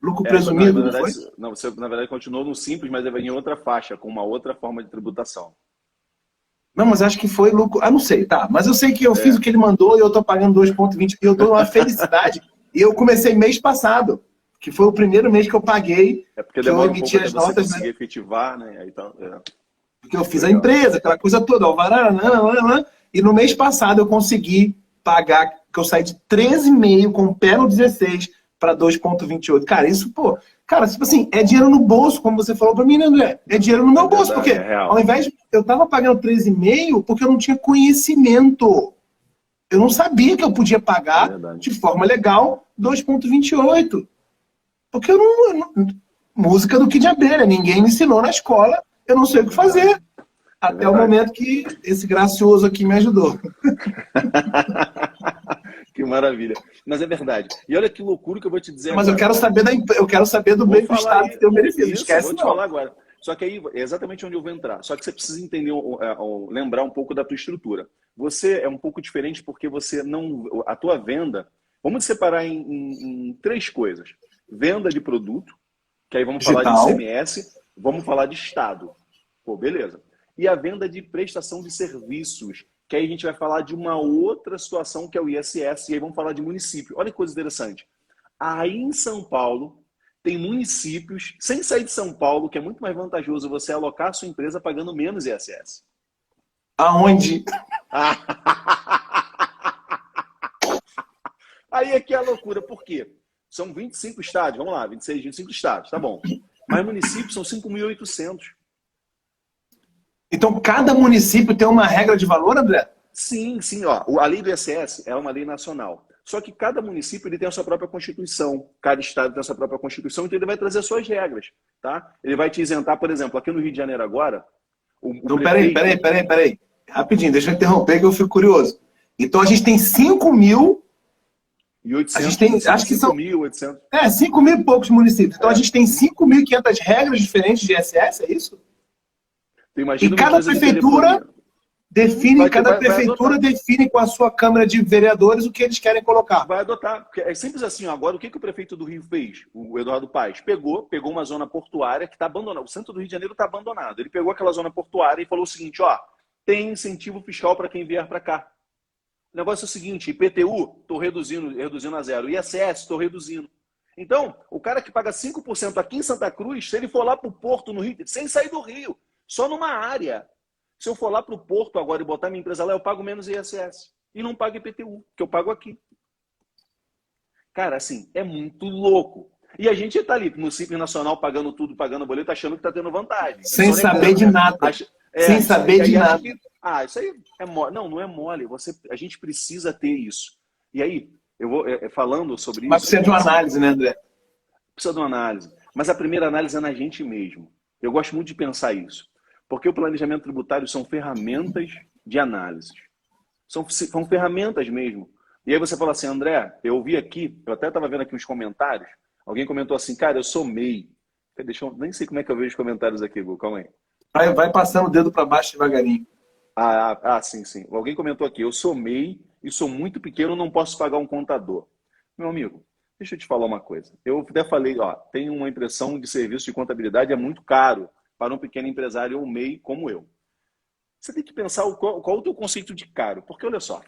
Lucro presumido, não foi? Não, você na verdade continuou no simples, mas em outra faixa, com uma outra forma de tributação. Não, mas acho que foi lucro... não sei, tá. Mas eu sei que eu fiz o que ele mandou e eu tô pagando 2,20 e eu tô numa felicidade. E eu comecei mês passado, que foi o primeiro mês que eu paguei, porque que eu emiti as notas, né? Efetivar, né? Aí, então, porque eu fiz a empresa, aquela coisa toda, alvará, e no mês passado eu consegui pagar, que eu saí de 13,5 com o pé no 16 para 2,28. Cara, isso, cara, tipo assim, é dinheiro no bolso, como você falou para mim, né, André? É dinheiro no meu bolso, porque ao invés de... Eu tava pagando 13,5 porque eu não tinha conhecimento. Eu não sabia que eu podia pagar de forma legal 2,28. Porque eu não... Música do Kid de Abelha, ninguém me ensinou na escola, eu não sei o que fazer. Até o momento que esse gracioso aqui me ajudou. Que maravilha. Mas é verdade. E olha que loucura que eu vou te dizer. Mas agora. Eu quero saber do bem do Estado que tem o benefício. Esquece, vou te falar agora. Só que aí é exatamente onde eu vou entrar. Só que você precisa entender, lembrar um pouco da tua estrutura. Você é um pouco diferente porque você não... A tua venda... Vamos separar em 3 coisas. Venda de produto, que aí vamos falar de ICMS, vamos falar de Estado. Beleza. E a venda de prestação de serviços, que aí a gente vai falar de uma outra situação, que é o ISS, e aí vamos falar de município. Olha que coisa interessante. Aí em São Paulo, tem municípios, sem sair de São Paulo, que é muito mais vantajoso você alocar a sua empresa pagando menos ISS. Aonde? Aí é que é a loucura. Por quê? São 25 estados, vamos lá, 26, 25 estados, tá bom. Mas municípios são 5.800. Então, cada município tem uma regra de valor, André? Sim. Ó, a lei do ISS é uma lei nacional. Só que cada município ele tem a sua própria Constituição. Cada estado tem a sua própria Constituição, então ele vai trazer as suas regras. Tá? Ele vai te isentar, por exemplo, aqui no Rio de Janeiro agora... Então, peraí. Rapidinho, deixa eu interromper que eu fico curioso. Então, a gente tem 5.000... A gente tem, acho que são 5.800. 5.000 e poucos municípios. Então, a gente tem 5.500 regras diferentes de ISS, é isso? E cada prefeitura define, define com a sua Câmara de Vereadores o que eles querem colocar. Vai adotar. Porque é simples assim. Agora, o que o prefeito do Rio fez? O Eduardo Paes pegou uma zona portuária que está abandonada. O centro do Rio de Janeiro está abandonado. Ele pegou aquela zona portuária e falou o seguinte, tem incentivo fiscal para quem vier para cá. O negócio é o seguinte, IPTU, estou reduzindo a 0. ISS, estou reduzindo. Então, o cara que paga 5% aqui em Santa Cruz, se ele for lá para o Porto, no Rio, sem sair do Rio, só numa área, Se eu for lá para o Porto agora e botar minha empresa lá, eu pago menos ISS. E não pago IPTU, que eu pago aqui. Cara, assim, é muito louco. E a gente está ali no Simples Nacional pagando tudo, pagando boleto, achando que está tendo vantagem. Sem saber de nada. Sem saber de nada. Isso aí é mole. Não é mole. A gente precisa ter isso. E aí, eu vou falando sobre isso. Mas precisa de uma análise, né, André? Precisa de uma análise. Mas a primeira análise é na gente mesmo. Eu gosto muito de pensar isso. Porque o planejamento tributário são ferramentas de análise. São ferramentas mesmo. E aí você fala assim, André, eu vi aqui, eu até estava vendo aqui uns comentários, alguém comentou assim, cara, eu sou MEI. Nem sei como é que eu vejo os comentários aqui, Gu, calma aí. Vai passando o dedo para baixo devagarinho. Sim. Alguém comentou aqui, eu sou MEI e sou muito pequeno, não posso pagar um contador. Meu amigo, deixa eu te falar uma coisa. Eu até falei, tem uma impressão de serviço de contabilidade, é muito caro para um pequeno empresário ou MEI como eu. Você tem que pensar qual o teu conceito de caro. Porque, olha só,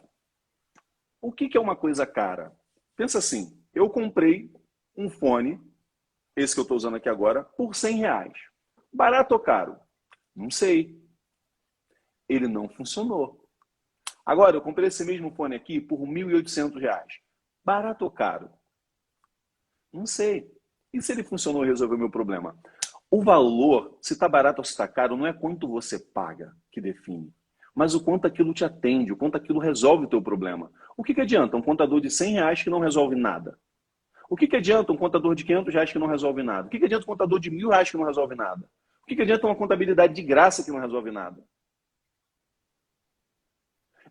o que é uma coisa cara? Pensa assim, eu comprei um fone, esse que eu estou usando aqui agora, por R$100. Barato ou caro? Não sei. Ele não funcionou. Agora, eu comprei esse mesmo fone aqui por R$1.800. Barato ou caro? Não sei. E se ele funcionou e resolveu o meu problema? O valor, se está barato ou se está caro, não é quanto você paga que define, mas o quanto aquilo te atende, o quanto aquilo resolve o teu problema. O que adianta um contador de R$100 que não resolve nada? O que adianta um contador de R$500 que não resolve nada? O que adianta um contador de R$1.000 que não resolve nada? O que adianta uma contabilidade de graça que não resolve nada?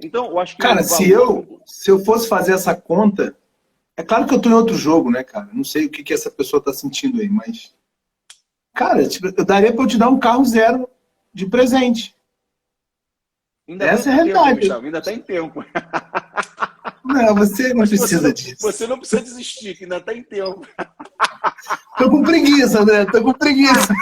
Então, eu acho que... Cara, se eu fosse fazer essa conta... É claro que eu estou em outro jogo, né, cara? Não sei o que essa pessoa está sentindo aí, mas... Cara, tipo, eu daria para eu te dar um carro zero de presente. Essa é a realidade. Gustavo, ainda está em tempo. Não, você não precisa disso. Você não precisa desistir, que ainda está em tempo. Tô com preguiça, André. Tô com preguiça.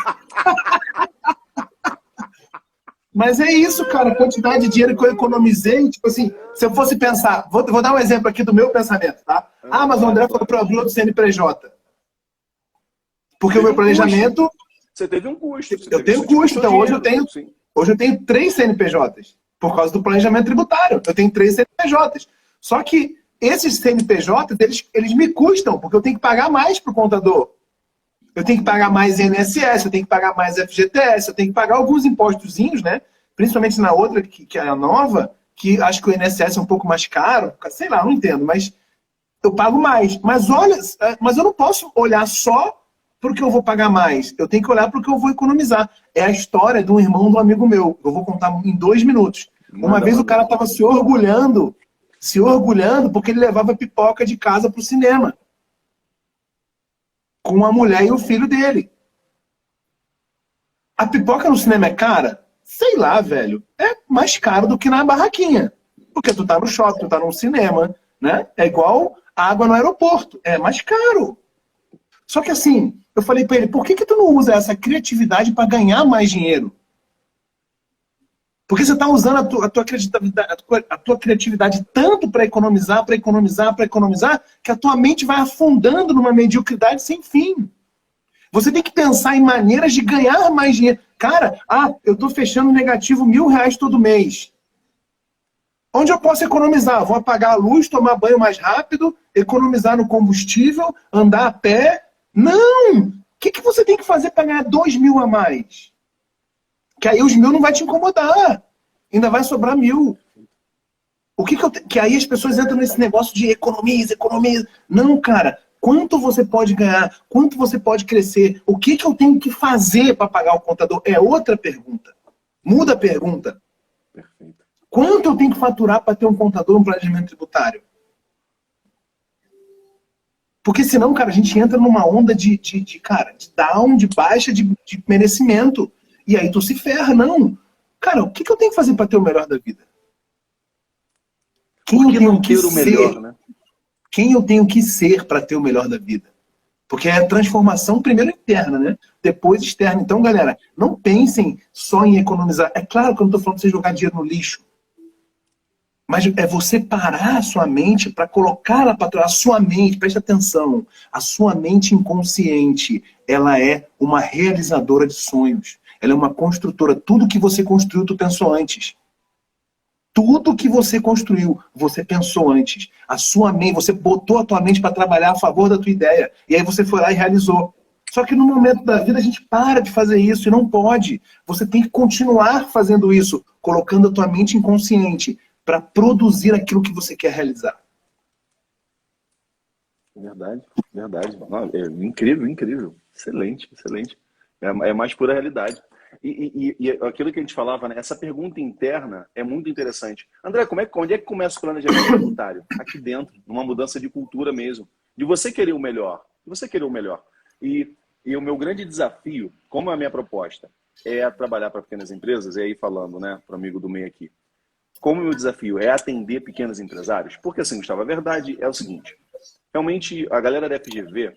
Mas é isso, cara. A quantidade de dinheiro que eu economizei, tipo assim, se eu fosse pensar... Vou dar um exemplo aqui do meu pensamento, tá? Mas o André falou para abrir outro CNPJ. Porque o meu planejamento... Você teve um custo. Eu tenho custo, então hoje eu tenho 3 CNPJs, por causa do planejamento tributário. Eu tenho 3 CNPJs. Só que esses CNPJs, eles me custam, porque eu tenho que pagar mais para o contador. Eu tenho que pagar mais INSS, eu tenho que pagar mais FGTS, eu tenho que pagar alguns impostozinhos, né? Principalmente na outra, que é a nova, que acho que o INSS é um pouco mais caro, sei lá, não entendo, mas eu pago mais. Mas eu não posso olhar só porque eu vou pagar mais. Eu tenho que olhar porque eu vou economizar. É a história de um irmão de um amigo meu. Eu vou contar em 2 minutos. Uma vez o cara estava se orgulhando porque ele levava pipoca de casa para o cinema. Com a mulher e o filho dele. A pipoca no cinema é cara? Sei lá, velho. É mais caro do que na barraquinha. Porque tu tá no shopping, tu tá no cinema, né? É igual água no aeroporto. É mais caro. Só que assim, eu falei para ele, por que tu não usa essa criatividade para ganhar mais dinheiro? Porque você está usando a tua criatividade tanto para economizar, que a tua mente vai afundando numa mediocridade sem fim. Você tem que pensar em maneiras de ganhar mais dinheiro. Cara, eu estou fechando negativo R$1.000 todo mês. Onde eu posso economizar? Vou apagar a luz, tomar banho mais rápido, economizar no combustível, andar a pé. Não! O que você tem que fazer para ganhar 2.000 a mais? Que aí os 1.000 não vai te incomodar. Ainda vai sobrar 1.000. Que aí as pessoas entram nesse negócio de economiza. Não, cara. Quanto você pode ganhar? Quanto você pode crescer? O que eu tenho que fazer para pagar o contador? É outra pergunta. Muda a pergunta. Perfeito. Quanto eu tenho que faturar para ter um contador, um planejamento tributário? Porque senão, cara, a gente entra numa onda de down, de baixa, de merecimento. E aí tu se ferra, não. Cara, o que eu tenho que fazer para ter o melhor da vida? Quem eu tenho que ser? Né? Quem eu tenho que ser para ter o melhor da vida? Porque é a transformação primeiro interna, né? Depois externa. Então, galera, não pensem só em economizar. É claro que eu não estou falando para você jogar dinheiro no lixo. Mas é você parar a sua mente para colocar ela para trás. A sua mente, preste atenção, a sua mente inconsciente, ela é uma realizadora de sonhos. ela é uma construtora. Tudo que você construiu, tu pensou antes. Tudo que você construiu, você pensou antes. A sua mente, você botou a tua mente para trabalhar a favor da tua ideia. E aí você foi lá e realizou. Só que no momento da vida a gente para de fazer isso e não pode. Você tem que continuar fazendo isso, colocando a tua mente inconsciente para produzir aquilo que você quer realizar. Verdade, verdade. Não, é incrível, incrível. Excelente, excelente. É mais pura realidade. E aquilo que a gente falava, né? Essa pergunta interna é muito interessante. André, onde é que começa o planejamento tributário? Aqui dentro, numa mudança de cultura mesmo. De você querer o melhor. De você querer o melhor. E o meu grande desafio, como é a minha proposta, é trabalhar para pequenas empresas, e aí falando, né, para o amigo do meio aqui, como o meu desafio é atender pequenos empresários, porque assim, Gustavo, a verdade é o seguinte, realmente a galera da FGV,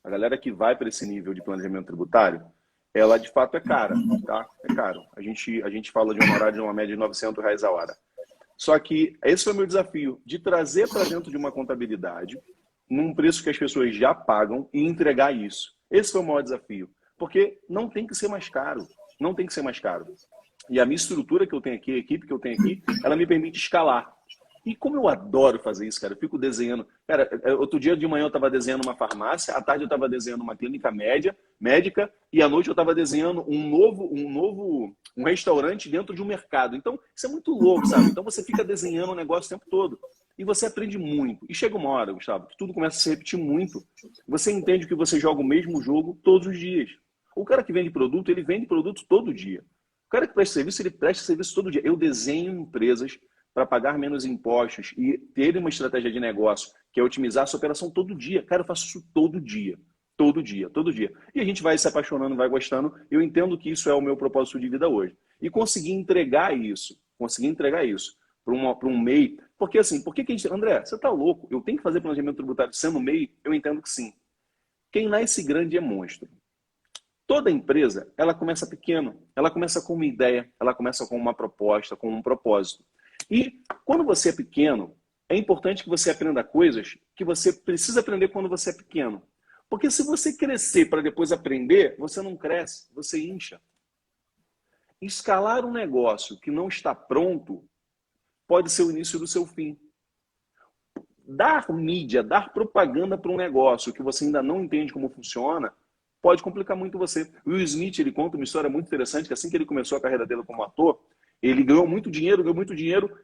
a galera que vai para esse nível de planejamento tributário, ela de fato é cara, tá? É caro. A gente fala de um horário de uma média de R$ 900 a hora. Só que esse foi o meu desafio, de trazer para dentro de uma contabilidade, num preço que as pessoas já pagam e entregar isso. Esse foi o maior desafio. Porque não tem que ser mais caro. Não tem que ser mais caro. E a minha estrutura que eu tenho aqui, a equipe que eu tenho aqui, ela me permite escalar. E como eu adoro fazer isso, cara, eu fico desenhando. Cara, outro dia de manhã eu estava desenhando uma farmácia, à tarde eu estava desenhando uma clínica médica, e à noite eu estava desenhando um restaurante dentro de um mercado. Então, isso é muito louco, sabe? Então você fica desenhando o negócio o tempo todo. E você aprende muito. E chega uma hora, Gustavo, que tudo começa a se repetir muito. Você entende que você joga o mesmo jogo todos os dias. O cara que vende produto, ele vende produto todo dia. O cara que presta serviço, ele presta serviço todo dia. Eu desenho empresas para pagar menos impostos e ter uma estratégia de negócio que é otimizar a sua operação todo dia. Cara, eu faço isso todo dia. Todo dia, todo dia. E a gente vai se apaixonando, vai gostando. Eu entendo que isso é o meu propósito de vida hoje. E conseguir entregar isso para um MEI. Porque assim, por que a gente... André, você tá louco? Eu tenho que fazer planejamento tributário sendo MEI? Eu entendo que sim. Quem nasce grande é monstro. Toda empresa, ela começa pequena. Ela começa com uma ideia, ela começa com uma proposta, com um propósito. E quando você é pequeno, é importante que você aprenda coisas que você precisa aprender quando você é pequeno. Porque se você crescer para depois aprender, você não cresce, você incha. Escalar um negócio que não está pronto pode ser o início do seu fim. Dar mídia, dar propaganda para um negócio que você ainda não entende como funciona, pode complicar muito você. O Will Smith, ele conta uma história muito interessante, que assim que ele começou a carreira dele como ator, ele ganhou muito dinheiro,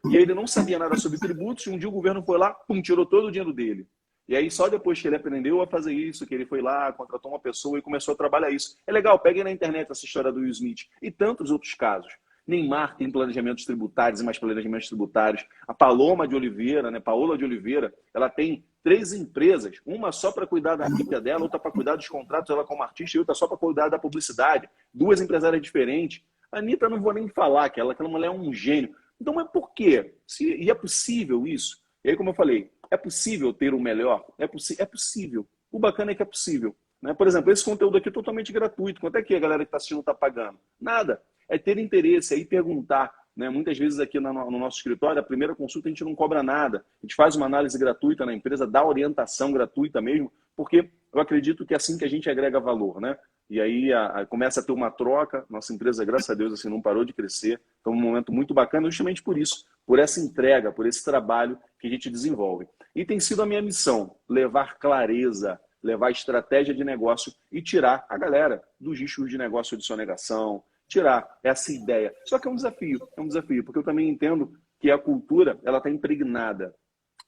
e aí ele não sabia nada sobre tributos, e um dia o governo foi lá, tirou todo o dinheiro dele. E aí só depois que ele aprendeu a fazer isso, que ele foi lá, contratou uma pessoa e começou a trabalhar isso. É legal, peguem na internet essa história do Will Smith e tantos outros casos. Neymar tem planejamentos tributários e mais planejamentos tributários. A Paola de Oliveira, ela tem 3 empresas, uma só para cuidar da rica dela, outra para cuidar dos contratos dela como artista e outra só para cuidar da publicidade. 2 empresárias diferentes. A Anitta, não vou nem falar que aquela mulher é um gênio. Então, mas por quê? E é possível isso? E aí, como eu falei, é possível ter o melhor? É possível. O bacana é que é possível. Né? Por exemplo, esse conteúdo aqui é totalmente gratuito. Quanto é que a galera que está assistindo está pagando? Nada. É ter interesse, é ir perguntar. Né? Muitas vezes aqui no nosso escritório, a primeira consulta a gente não cobra nada. A gente faz uma análise gratuita na empresa, dá orientação gratuita mesmo, porque eu acredito que é assim que a gente agrega valor, né? E aí começa a ter uma troca. Nossa empresa, graças a Deus, assim, não parou de crescer. Então, um momento muito bacana, justamente por isso, por essa entrega, por esse trabalho que a gente desenvolve. E tem sido a minha missão, levar clareza, levar estratégia de negócio e tirar a galera dos riscos de negócio de sonegação, tirar essa ideia. Só que é um desafio, porque eu também entendo que a cultura, ela está impregnada.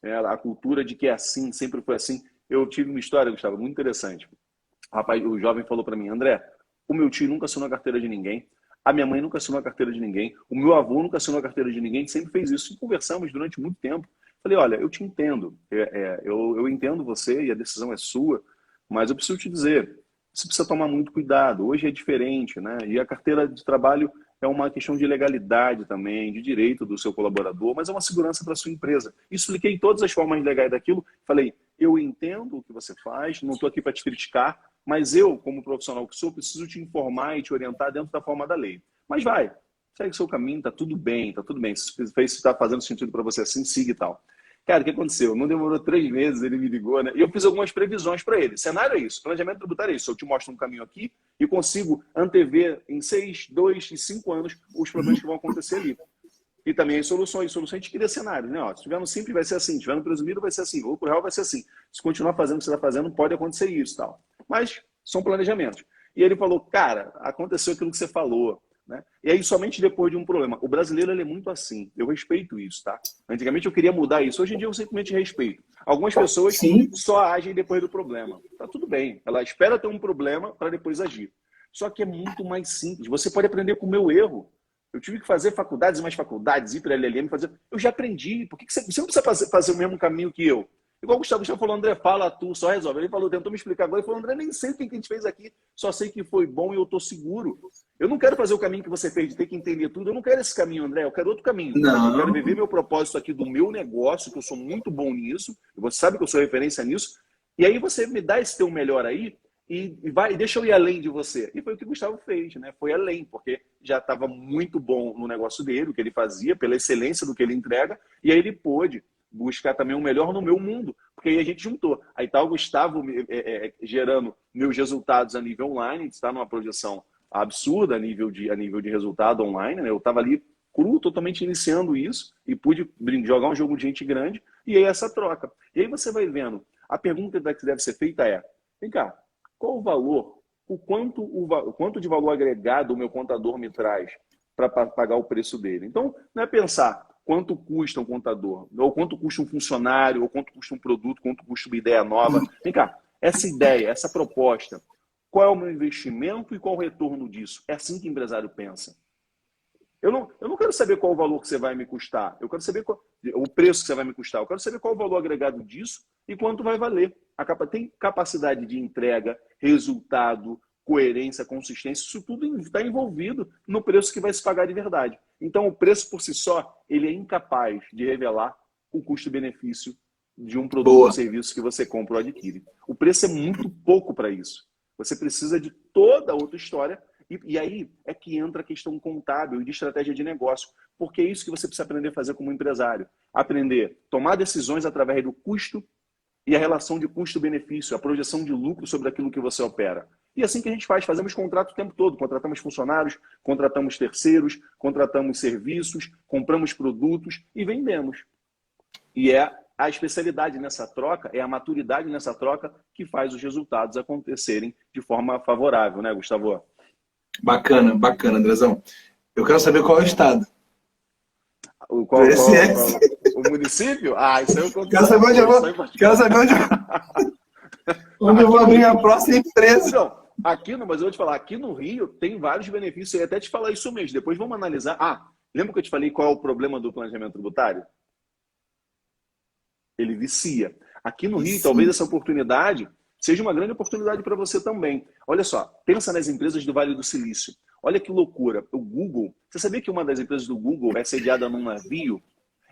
A cultura de que é assim, sempre foi assim. Eu tive uma história, Gustavo, muito interessante. Rapaz, o jovem falou para mim, André, o meu tio nunca assinou a carteira de ninguém, a minha mãe nunca assinou a carteira de ninguém, o meu avô nunca assinou a carteira de ninguém, sempre fez isso. E conversamos durante muito tempo. Falei, olha, eu te entendo, eu entendo você e a decisão é sua, mas eu preciso te dizer, você precisa tomar muito cuidado, hoje é diferente, né? E a carteira de trabalho é uma questão de legalidade também, de direito do seu colaborador, mas é uma segurança para a sua empresa. Expliquei todas as formas legais daquilo, falei, eu entendo o que você faz, não estou aqui para te criticar, mas eu, como profissional que sou, preciso te informar e te orientar dentro da forma da lei. Mas vai, segue o seu caminho, tá tudo bem, tá tudo bem. Se está fazendo sentido para você assim, siga e tal. Cara, o que aconteceu? Não demorou 3 meses, ele me ligou, né? E eu fiz algumas previsões para ele. Cenário é isso, planejamento tributário é isso. Eu te mostro um caminho aqui e consigo antever em 6, 2 e 5 anos os problemas que vão acontecer ali. E também as soluções. Soluções a gente cria cenários, né? Ó, se tiver no simples vai ser assim, se tiver no presumido vai ser assim, ou pro real vai ser assim. Se continuar fazendo o que você está fazendo, pode acontecer isso, tal. Mas são planejamentos. E ele falou, cara, aconteceu aquilo que você falou. Né? E aí, somente depois de um problema. O brasileiro ele é muito assim. Eu respeito isso, tá? Antigamente eu queria mudar isso. Hoje em dia eu simplesmente respeito. Algumas pessoas só agem depois do problema. Tá tudo bem. Ela espera ter um problema para depois agir. Só que é muito mais simples. Você pode aprender com o meu erro. Eu tive que fazer faculdades e mais faculdades, ir para a LLM, fazer. Eu já aprendi. Por que você não precisa fazer o mesmo caminho que eu? Igual o Gustavo falou, André, fala tu, só resolve. Ele falou, tentou me explicar agora. Ele falou, André, nem sei o que a gente fez aqui, só sei que foi bom e eu tô seguro. Eu não quero fazer o caminho que você fez de ter que entender tudo. Eu não quero esse caminho, André, eu quero outro caminho. Não. Eu quero viver meu propósito aqui do meu negócio, que eu sou muito bom nisso, e você sabe que eu sou referência nisso. E aí você me dá esse teu melhor aí e deixa eu ir além de você. E foi o que o Gustavo fez, né? Foi além, porque já estava muito bom no negócio dele, o que ele fazia, pela excelência do que ele entrega, e aí ele pôde buscar também o melhor no meu mundo, porque aí a gente juntou. Aí tá o Gustavo gerando meus resultados a nível online, está numa projeção absurda a nível de resultado online, né? Eu estava ali cru, totalmente iniciando isso, e pude jogar um jogo de gente grande, e aí essa troca. E aí você vai vendo, a pergunta que deve ser feita é, vem cá, qual o valor, o quanto de valor agregado o meu contador me traz para pagar o preço dele? Então, não é pensar quanto custa um contador, ou quanto custa um funcionário, ou quanto custa um produto, quanto custa uma ideia nova. Vem cá, essa ideia, essa proposta, qual é o meu investimento e qual o retorno disso? É assim que o empresário pensa. Eu não quero saber qual o valor que você vai me custar, eu quero saber o preço que você vai me custar, eu quero saber qual o valor agregado disso e quanto vai valer. Tem capacidade de entrega, resultado, coerência, consistência, isso tudo está envolvido no preço que vai se pagar de verdade. Então, o preço por si só, ele é incapaz de revelar o custo-benefício de um produto ou serviço que você compra ou adquire. O preço é muito pouco para isso. Você precisa de toda outra história e aí é que entra a questão contábil e de estratégia de negócio, porque é isso que você precisa aprender a fazer como empresário. Aprender a tomar decisões através do custo e a relação de custo-benefício, a projeção de lucro sobre aquilo que você opera. E assim que a gente fazemos contrato o tempo todo, contratamos funcionários, contratamos terceiros, contratamos serviços, compramos produtos e vendemos. E é a especialidade nessa troca, é a maturidade nessa troca que faz os resultados acontecerem de forma favorável, né, Gustavo? Bacana, bacana, Andrezão. Eu quero saber qual é o estado. Qual o município? Ah, isso aí eu conto. Quero saber onde eu vou. Quero saber onde eu vou abrir minha próxima empresa. Então, mas eu vou te falar, aqui no Rio tem vários benefícios. Eu ia até te falar isso mesmo. Depois vamos analisar. Lembra que eu te falei qual é o problema do planejamento tributário? Ele vicia. Aqui no Rio, talvez essa oportunidade seja uma grande oportunidade para você também. Olha só, pensa nas empresas do Vale do Silício. Olha que loucura. O Google, você sabia que uma das empresas do Google é sediada num navio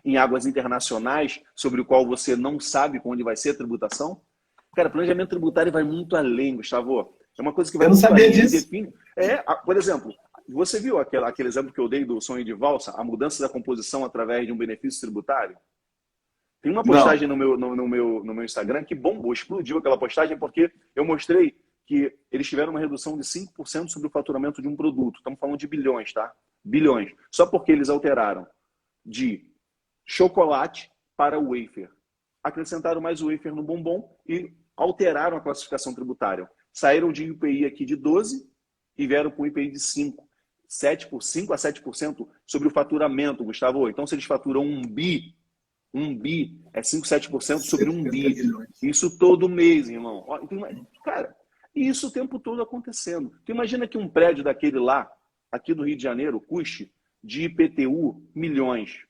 em águas internacionais sobre o qual você não sabe onde vai ser a tributação? Cara, planejamento tributário vai muito além, Gustavo. É uma coisa que vai muito além. Eu não sabia disso. Por exemplo, você viu aquele exemplo que eu dei do sonho de valsa, a mudança da composição através de um benefício tributário? Tem uma postagem no meu Instagram que bombou, explodiu aquela postagem porque eu mostrei que eles tiveram uma redução de 5% sobre o faturamento de um produto. Estamos falando de bilhões, tá? Bilhões. Só porque eles alteraram de chocolate para wafer. Acrescentaram mais o wafer no bombom e alteraram a classificação tributária. Saíram de IPI aqui de 12% e vieram com IPI de 5%. 5 a 7% sobre o faturamento, Gustavo. Então, se eles faturam 1 bi é 5, 7% sobre 1 bi. Isso todo mês, irmão. Cara, e isso o tempo todo acontecendo. Tu imagina que um prédio daquele lá, aqui do Rio de Janeiro, custe de IPTU milhões,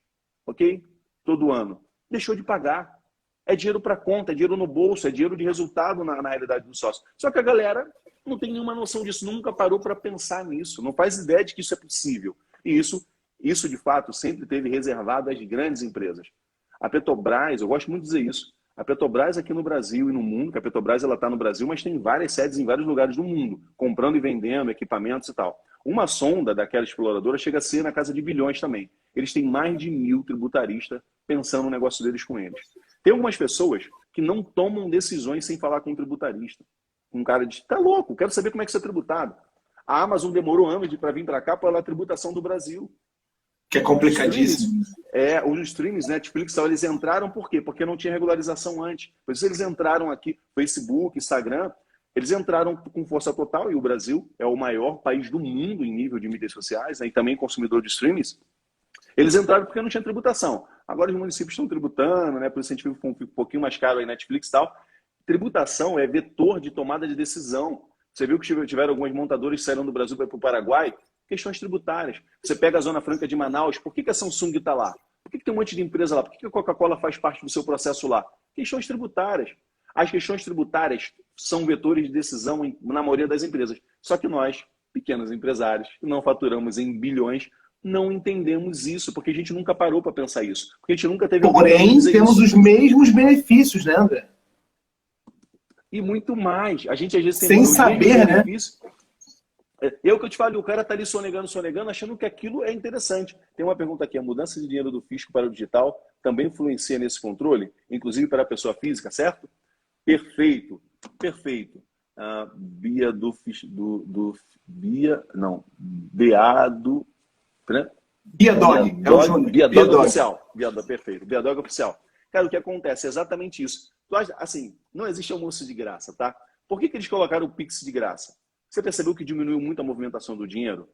ok? Todo ano. Deixou de pagar. É dinheiro para conta, é dinheiro no bolso, é dinheiro de resultado na realidade do sócio. Só que a galera não tem nenhuma noção disso, nunca parou para pensar nisso, não faz ideia de que isso é possível. E isso de fato, sempre teve reservado às grandes empresas. A Petrobras, eu gosto muito de dizer isso, a Petrobras aqui no Brasil e no mundo, que a Petrobras está no Brasil, mas tem várias sedes em vários lugares do mundo, comprando e vendendo equipamentos e tal. Uma sonda daquela exploradora chega a ser na casa de bilhões também. Eles têm mais de 1.000 tributaristas pensando no negócio deles com eles. Tem algumas pessoas que não tomam decisões sem falar com um tributarista. Um cara diz, tá louco, quero saber como é que isso é tributado. A Amazon demorou anos para vir para cá pela tributação do Brasil. Que é complicadíssimo. Os streams, Netflix, eles entraram por quê? Porque não tinha regularização antes. Por isso eles entraram aqui, Facebook, Instagram, eles entraram com força total, e o Brasil é o maior país do mundo em nível de mídias sociais, né, e também consumidor de streams. Eles entraram porque não tinha tributação. Agora os municípios estão tributando, né, por isso a gente vive um pouquinho mais caro aí Netflix e tal. Tributação é vetor de tomada de decisão. Você viu que tiveram alguns montadores que saíram do Brasil para ir para o Paraguai? Questões tributárias. Você pega a Zona Franca de Manaus, por que a Samsung está lá? Por que tem um monte de empresa lá? Por que a Coca-Cola faz parte do seu processo lá? Questões tributárias. As questões tributárias são vetores de decisão na maioria das empresas. Só que nós, pequenos empresários, que não faturamos em bilhões, não entendemos isso, porque a gente nunca parou para pensar isso. Porque a gente nunca teve... Porém, temos os mesmos benefícios, né, André? E muito mais. A gente às vezes tem sem saber, né? Eu que eu te falo, o cara está ali sonegando, achando que aquilo é interessante. Tem uma pergunta aqui, a mudança de dinheiro do fisco para o digital também influencia nesse controle, inclusive para a pessoa física, certo? Perfeito, perfeito. Bia do Beado, né? Biadog, é o Júnior. Biadog oficial. Biadog, perfeito. Biadog oficial. Cara, o que acontece é exatamente isso. Tu acha, assim, não existe almoço de graça, tá? Por que eles colocaram o Pix de graça? Você percebeu que diminuiu muito a movimentação do dinheiro?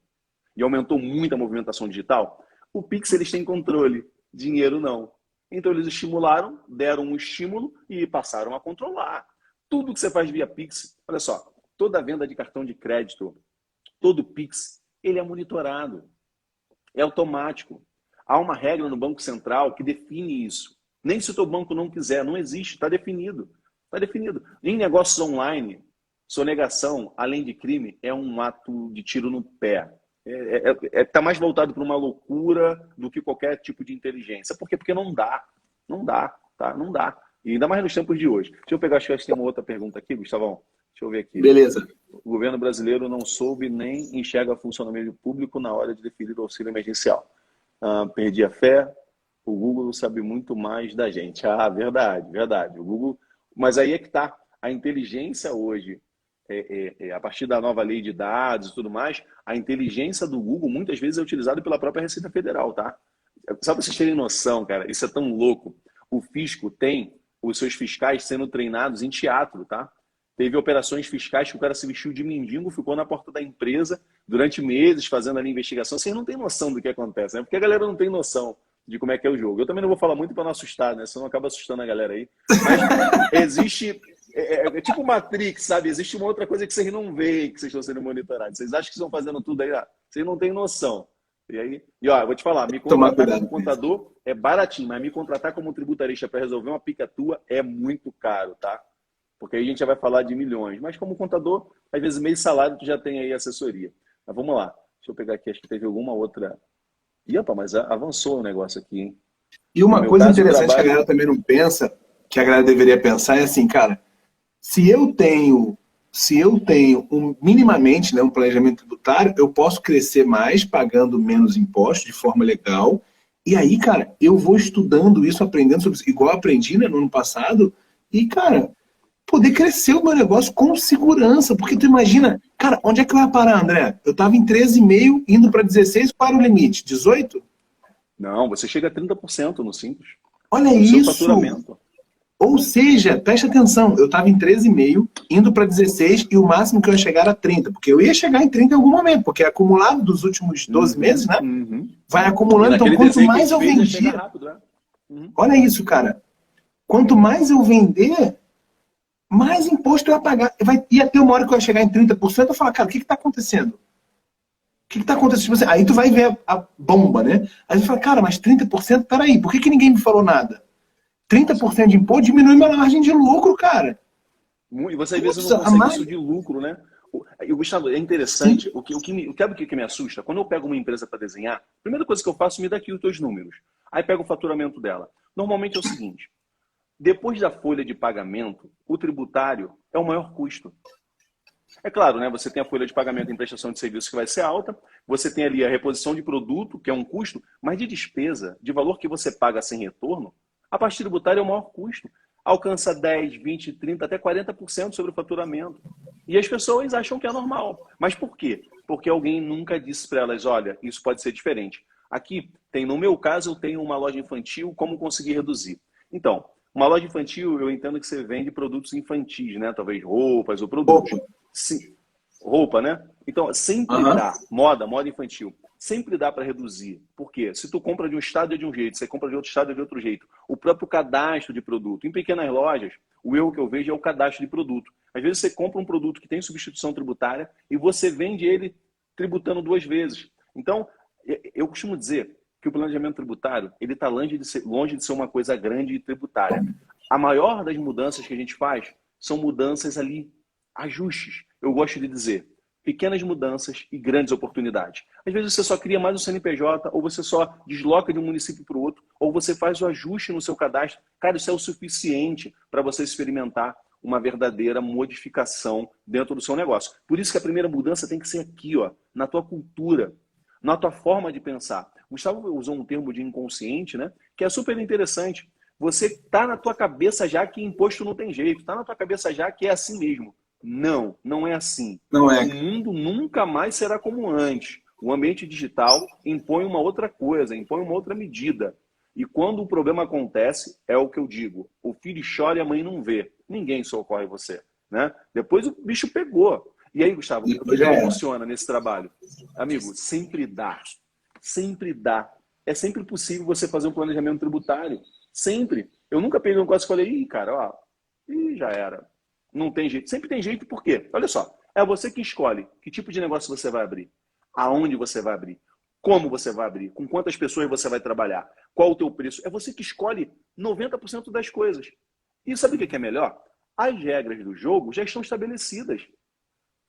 E aumentou muito a movimentação digital? O Pix, eles têm controle. Dinheiro, não. Então, eles estimularam, deram um estímulo e passaram a controlar. Tudo que você faz via Pix, olha só, toda venda de cartão de crédito, todo Pix, ele é monitorado. É automático. Há uma regra no Banco Central que define isso. Nem se o teu banco não quiser, não existe, está definido. Está definido. Em negócios online, sonegação, além de crime, é um ato de tiro no pé. Está mais voltado para uma loucura do que qualquer tipo de inteligência. Por quê? Porque não dá. Não dá, tá? Não dá. E ainda mais nos tempos de hoje. Deixa eu pegar, acho que tem uma outra pergunta aqui, Gustavão. Deixa eu ver aqui. Beleza. O governo brasileiro não soube nem enxerga funcionamento público na hora de definir o auxílio emergencial. Perdi a fé. O Google sabe muito mais da gente. Verdade, verdade. O Google... Mas aí é que está. A inteligência hoje, a partir da nova lei de dados e tudo mais, a inteligência do Google muitas vezes é utilizada pela própria Receita Federal, tá? Só para vocês terem noção, cara, isso é tão louco. O fisco tem os seus fiscais sendo treinados em teatro, tá? Teve operações fiscais que o cara se vestiu de mendigo, ficou na porta da empresa durante meses fazendo ali investigação. Vocês não têm noção do que acontece, né? Porque a galera não tem noção de como é que é o jogo. Eu também não vou falar muito para não assustar, né? Senão acaba assustando a galera aí. Mas existe... É tipo Matrix, sabe? Existe uma outra coisa que vocês não veem, que vocês estão sendo monitorados. Vocês acham que estão fazendo tudo aí? Vocês não têm noção. E ó, eu vou te falar, me contratar como contador é baratinho, mas me contratar como tributarista para resolver uma picatua é muito caro, tá? Porque aí a gente já vai falar de milhões. Mas como contador, às vezes meio salário tu já tem aí assessoria. Mas vamos lá. Deixa eu pegar aqui, acho que teve alguma outra... Ih, opa, mas avançou o negócio aqui, hein? E uma coisa interessante que a galera também não pensa, que a galera deveria pensar, é assim, cara, se eu tenho minimamente, né, um planejamento tributário, eu posso crescer mais pagando menos impostos de forma legal. E aí, cara, eu vou estudando isso, aprendendo sobre isso, igual eu aprendi, né, no ano passado, e, cara, poder crescer o meu negócio com segurança. Porque tu imagina, cara, onde é que eu ia parar, André? Eu estava em 13,5, indo para 16, qual era o limite? 18? Não, você chega a 30% no Simples. Olha isso! Ou seja, preste atenção, eu estava em 13,5, indo para 16 e o máximo que eu ia chegar era 30, porque eu ia chegar em 30 em algum momento, porque é acumulado dos últimos 12 meses, né? Vai acumulando, então quanto mais eu vendia... Rápido, né? Olha isso, cara. Quanto mais eu vender, mais imposto eu ia pagar. Ia ter uma hora que eu ia chegar em 30%, eu ia falar, cara, o que está acontecendo? O que está acontecendo? Aí tu vai ver a bomba, né? Aí tu fala, cara, mas 30%, peraí, por que ninguém me falou nada? 30% de imposto diminui minha margem de lucro, cara. E você às vezes não consegue isso de lucro, né? E o Gustavo, é interessante, o que me assusta, quando eu pego uma empresa para desenhar, a primeira coisa que eu faço é me dar aqui os teus números. Aí pego o faturamento dela. Normalmente é o seguinte, depois da folha de pagamento, o tributário é o maior custo. É claro, né? Você tem a folha de pagamento em prestação de serviço que vai ser alta, você tem ali a reposição de produto, que é um custo, mas de despesa, de valor que você paga sem retorno, a parte tributária é o maior custo. Alcança 10, 20, 30, até 40% sobre o faturamento. E as pessoas acham que é normal. Mas por quê? Porque alguém nunca disse para elas, olha, isso pode ser diferente. Aqui, no meu caso, eu tenho uma loja infantil, como conseguir reduzir? Então, uma loja infantil, eu entendo que você vende produtos infantis, né? Talvez roupas ou produtos. Sim, roupa, né? Então, sempre dá. Moda infantil. Sempre dá para reduzir. Por quê? Se tu compra de um estado é de um jeito, você compra de outro estado é de outro jeito. O próprio cadastro de produto. Em pequenas lojas, o erro que eu vejo é o cadastro de produto. Às vezes você compra um produto que tem substituição tributária e você vende ele tributando 2 vezes. Então, eu costumo dizer que o planejamento tributário ele está longe de ser uma coisa grande e tributária. A maior das mudanças que a gente faz são mudanças ali, ajustes. Eu gosto de dizer, pequenas mudanças e grandes oportunidades. Às vezes você só cria mais um CNPJ, ou você só desloca de um município para o outro, ou você faz o ajuste no seu cadastro. Cara, isso é o suficiente para você experimentar uma verdadeira modificação dentro do seu negócio. Por isso que a primeira mudança tem que ser aqui, ó, na tua cultura, na tua forma de pensar. O Gustavo usou um termo de inconsciente, né, que é super interessante. Você está na tua cabeça já que imposto não tem jeito, está na tua cabeça já que é assim mesmo. Não, não é assim. Não é. O mundo nunca mais será como antes. O ambiente digital impõe uma outra coisa, impõe uma outra medida. E quando o problema acontece, é o que eu digo, o filho chora e a mãe não vê. Ninguém socorre você, né? Depois o bicho pegou. E aí, Gustavo, o que funciona nesse trabalho? Amigo, sempre dá. Sempre dá. É sempre possível você fazer um planejamento tributário. Sempre. Eu nunca peguei um negócio e falei, ih, cara, ó, já era. Não tem jeito. Sempre tem jeito, por quê? Olha só, é você que escolhe que tipo de negócio você vai abrir, aonde você vai abrir, como você vai abrir, com quantas pessoas você vai trabalhar, qual o teu preço. É você que escolhe 90% das coisas. E sabe o que é melhor? As regras do jogo já estão estabelecidas.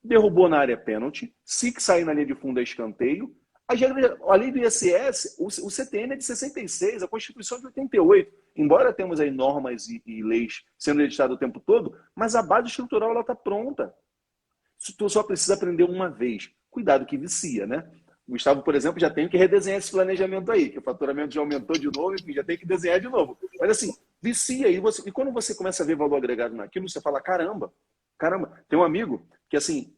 Derrubou na área pênalti, se sair na linha de fundo é escanteio. A lei do ISS, o CTN é de 66, a Constituição é de 88. Embora temos aí normas e leis sendo editadas o tempo todo, mas a base estrutural está pronta. Tu só precisa aprender uma vez. Cuidado que vicia, né? O Gustavo, por exemplo, já tem que redesenhar esse planejamento aí, que o faturamento já aumentou de novo, enfim, já tem que desenhar de novo. Mas assim, vicia. E quando você começa a ver valor agregado naquilo, você fala, caramba. Tem um amigo que assim,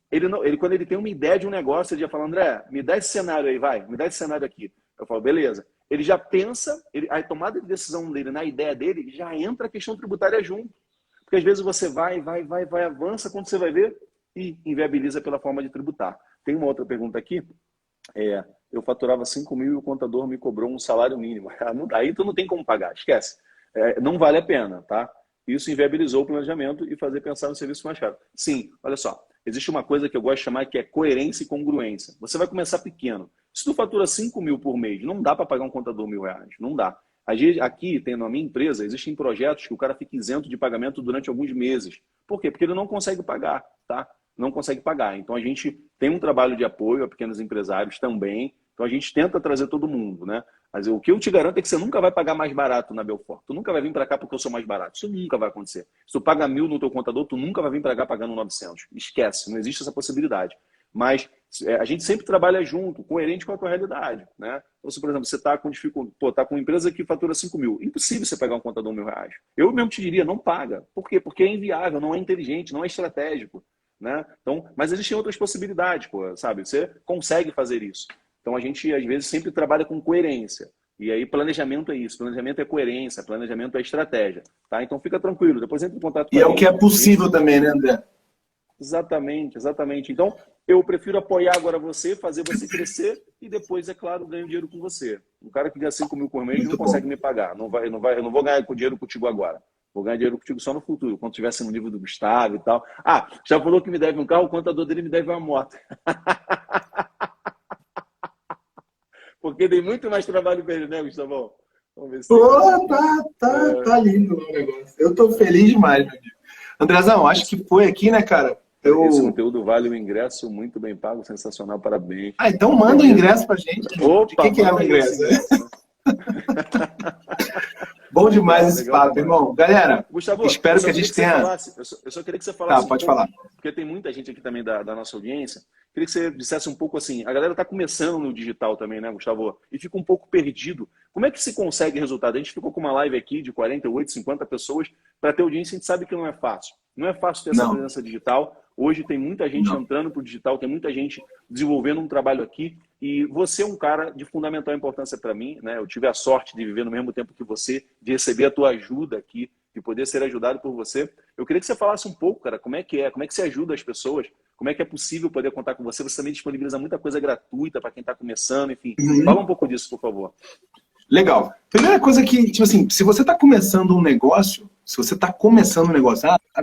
quando ele tem uma ideia de um negócio, ele já fala, André, me dá esse cenário aí, vai, me dá esse cenário aqui. Eu falo, beleza. Ele já pensa, a tomada de decisão dele, na ideia dele, já entra a questão tributária junto. Porque às vezes você vai, avança, quando você vai ver, e inviabiliza pela forma de tributar. Tem uma outra pergunta aqui. Eu faturava 5 mil e o contador me cobrou um salário mínimo. Aí tu não tem como pagar, esquece. Não vale a pena, tá? Isso inviabilizou o planejamento e fazer pensar no serviço mais caro. Sim, olha só. Existe uma coisa que eu gosto de chamar que é coerência e congruência. Você vai começar pequeno. Se tu fatura 5 mil por mês, não dá para pagar um contador R$1.000. Não dá. Aqui, na minha empresa, existem projetos que o cara fica isento de pagamento durante alguns meses. Por quê? Porque ele não consegue pagar, tá? Não consegue pagar. Então, a gente tem um trabalho de apoio a pequenos empresários também. Então, a gente tenta trazer todo mundo, né? Mas o que eu te garanto é que você nunca vai pagar mais barato na Belfort. Tu nunca vai vir para cá porque eu sou mais barato. Isso nunca vai acontecer. Se tu paga 1.000 no teu contador, tu nunca vai vir para cá pagando 900. Esquece, não existe essa possibilidade. Mas a gente sempre trabalha junto, coerente com a tua realidade, né? Então, se, por exemplo, você está com dificuldade, tá com uma empresa que fatura 5 mil, impossível você pagar um contador R$1.000. Eu mesmo te diria, não paga. Por quê? Porque é inviável, não é inteligente, não é estratégico, né? Então, mas existem outras possibilidades, pô, sabe? Você consegue fazer isso. Então, a gente, às vezes, sempre trabalha com coerência. E aí, planejamento é isso. Planejamento é coerência, planejamento é estratégia. Tá? Então, fica tranquilo. Depois entra em contato com a gente. E é o que é possível também, né, André? Exatamente, exatamente. Então, eu prefiro apoiar agora você, fazer você crescer e depois, é claro, ganho dinheiro com você. Um cara que ganha 5 mil por mês não consegue me pagar. Eu não vou ganhar dinheiro contigo agora. Vou ganhar dinheiro contigo só no futuro, quando estivesse no nível do Gustavo e tal. Já falou que me deve um carro, o contador dele me deve uma moto. Porque tem muito mais trabalho para ele, né, Gustavo? Vamos ver se... Tá lindo o negócio. Eu tô feliz demais, meu amigo. Andrezão, acho que foi aqui, né, cara? Esse conteúdo vale o ingresso, muito bem pago, sensacional, parabéns. Então manda o ingresso pra gente. Opa, de que é o ingresso? Bom demais esse legal papo, demais. irmão. Galera, Gustavo, espero que a gente tenha... eu só queria que você falasse Pode pouco, falar. porque tem muita gente aqui também da nossa audiência. Queria que você dissesse um pouco assim, a galera está começando no digital também, né, Gustavo? E fica um pouco perdido. Como é que se consegue resultado? A gente ficou com uma live aqui de 48, 50 pessoas para ter audiência, a gente sabe que não é fácil. Não é fácil ter essa presença digital. Hoje tem muita gente entrando para o digital, tem muita gente desenvolvendo um trabalho aqui. E você é um cara de fundamental importância para mim, né? Eu tive a sorte de viver no mesmo tempo que você, de receber a tua ajuda aqui, de poder ser ajudado por você. Eu queria que você falasse um pouco, cara, como é que você ajuda as pessoas, como é que é possível poder contar com você. Você também disponibiliza muita coisa gratuita para quem está começando, enfim. Fala um pouco disso, por favor. Legal. Primeira coisa que, tipo assim, se você está começando um negócio,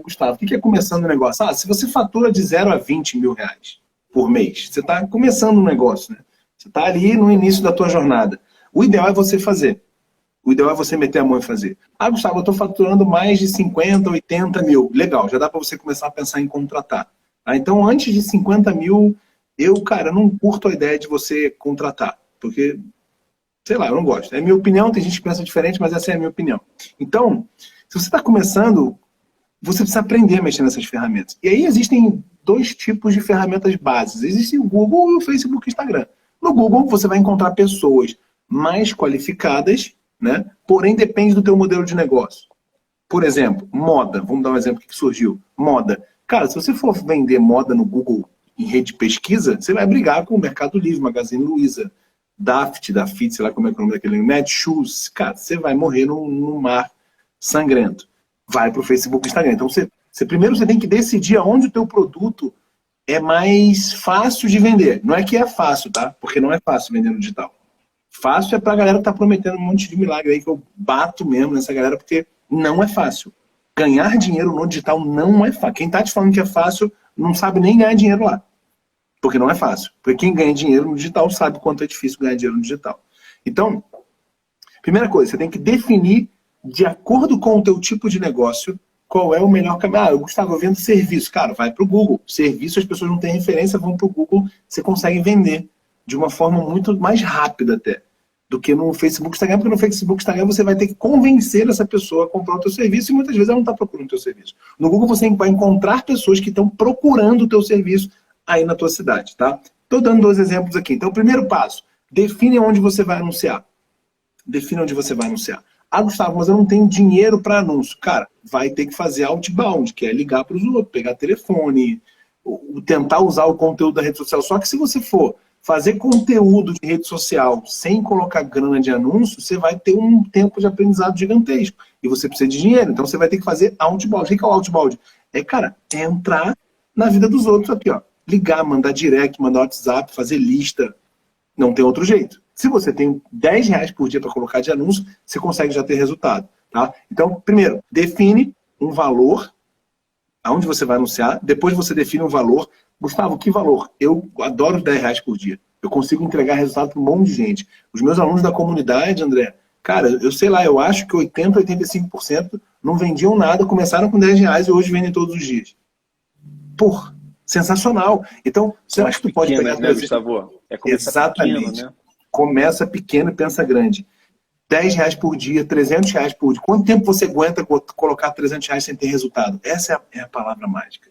Gustavo, o que é começando um negócio? Se você fatura de 0 a 20 mil reais por mês, você está começando um negócio, né? Você está ali no início da tua jornada. O ideal é você fazer. O ideal é você meter a mão e fazer. Gustavo, eu estou faturando mais de 50, 80 mil. Legal, já dá para você começar a pensar em contratar. Então, antes de 50 mil, eu não curto a ideia de você contratar. Porque, sei lá, eu não gosto. É a minha opinião, tem gente que pensa diferente, mas essa é a minha opinião. Então, se você está começando, você precisa aprender a mexer nessas ferramentas. E aí existem dois tipos de ferramentas básicas. Existe o Google e o Facebook e o Instagram. No Google, você vai encontrar pessoas mais qualificadas, né? Porém, depende do teu modelo de negócio. Por exemplo, moda. Vamos dar um exemplo que surgiu. Moda. Cara, se você for vender moda no Google em rede de pesquisa, você vai brigar com o Mercado Livre, Magazine Luiza, Daft, sei lá como é que é o nome daquele, Netshoes. Cara, você vai morrer no mar sangrento. Vai para o Facebook e Instagram. Então, primeiro você tem que decidir aonde o teu produto é mais fácil de vender. Não é que é fácil, tá? Porque não é fácil vender no digital. Fácil é pra galera que tá prometendo um monte de milagre aí, que eu bato mesmo nessa galera, porque não é fácil. Ganhar dinheiro no digital não é fácil. Quem tá te falando que é fácil, não sabe nem ganhar dinheiro lá. Porque não é fácil. Porque quem ganha dinheiro no digital sabe quanto é difícil ganhar dinheiro no digital. Então, primeira coisa, você tem que definir, de acordo com o teu tipo de negócio, qual é o melhor caminho. Gustavo, eu vendo serviço. Cara, vai pro Google. Serviço, as pessoas não têm referência, vão pro Google, você consegue vender de uma forma muito mais rápida até, do que no Facebook e Instagram, porque no Facebook e Instagram você vai ter que convencer essa pessoa a comprar o teu serviço e muitas vezes ela não está procurando o teu serviço. No Google você vai encontrar pessoas que estão procurando o teu serviço aí na tua cidade, tá? Estou dando 2 exemplos aqui. Então, o primeiro passo, define onde você vai anunciar. Define onde você vai anunciar. Gustavo, mas eu não tenho dinheiro para anúncio. Cara, vai ter que fazer outbound, que é ligar para os outros, pegar telefone, tentar usar o conteúdo da rede social. Só que se você for fazer conteúdo de rede social sem colocar grana de anúncio, você vai ter um tempo de aprendizado gigantesco. E você precisa de dinheiro. Então você vai ter que fazer outbound. O que é o outbound? É entrar na vida dos outros aqui, ó. Ligar, mandar direct, mandar WhatsApp, fazer lista. Não tem outro jeito. Se você tem 10 reais por dia para colocar de anúncio, você consegue já ter resultado. Tá? Então, primeiro, define um valor aonde você vai anunciar. Depois você define um valor. Gustavo, que valor? Eu adoro 10 reais por dia. Eu consigo entregar resultado para um monte de gente. Os meus alunos da comunidade, André, cara, eu sei lá, eu acho que 80%, 85% não vendiam nada, começaram com 10 reais e hoje vendem todos os dias. Porra, sensacional. Então, você acha que tu pode pegar... Né, Gustavo? É começar exatamente. Pequeno, né? Começa pequeno e pensa grande. 10 reais por dia, 300 reais por dia. Quanto tempo você aguenta colocar 300 reais sem ter resultado? Essa é a palavra mágica.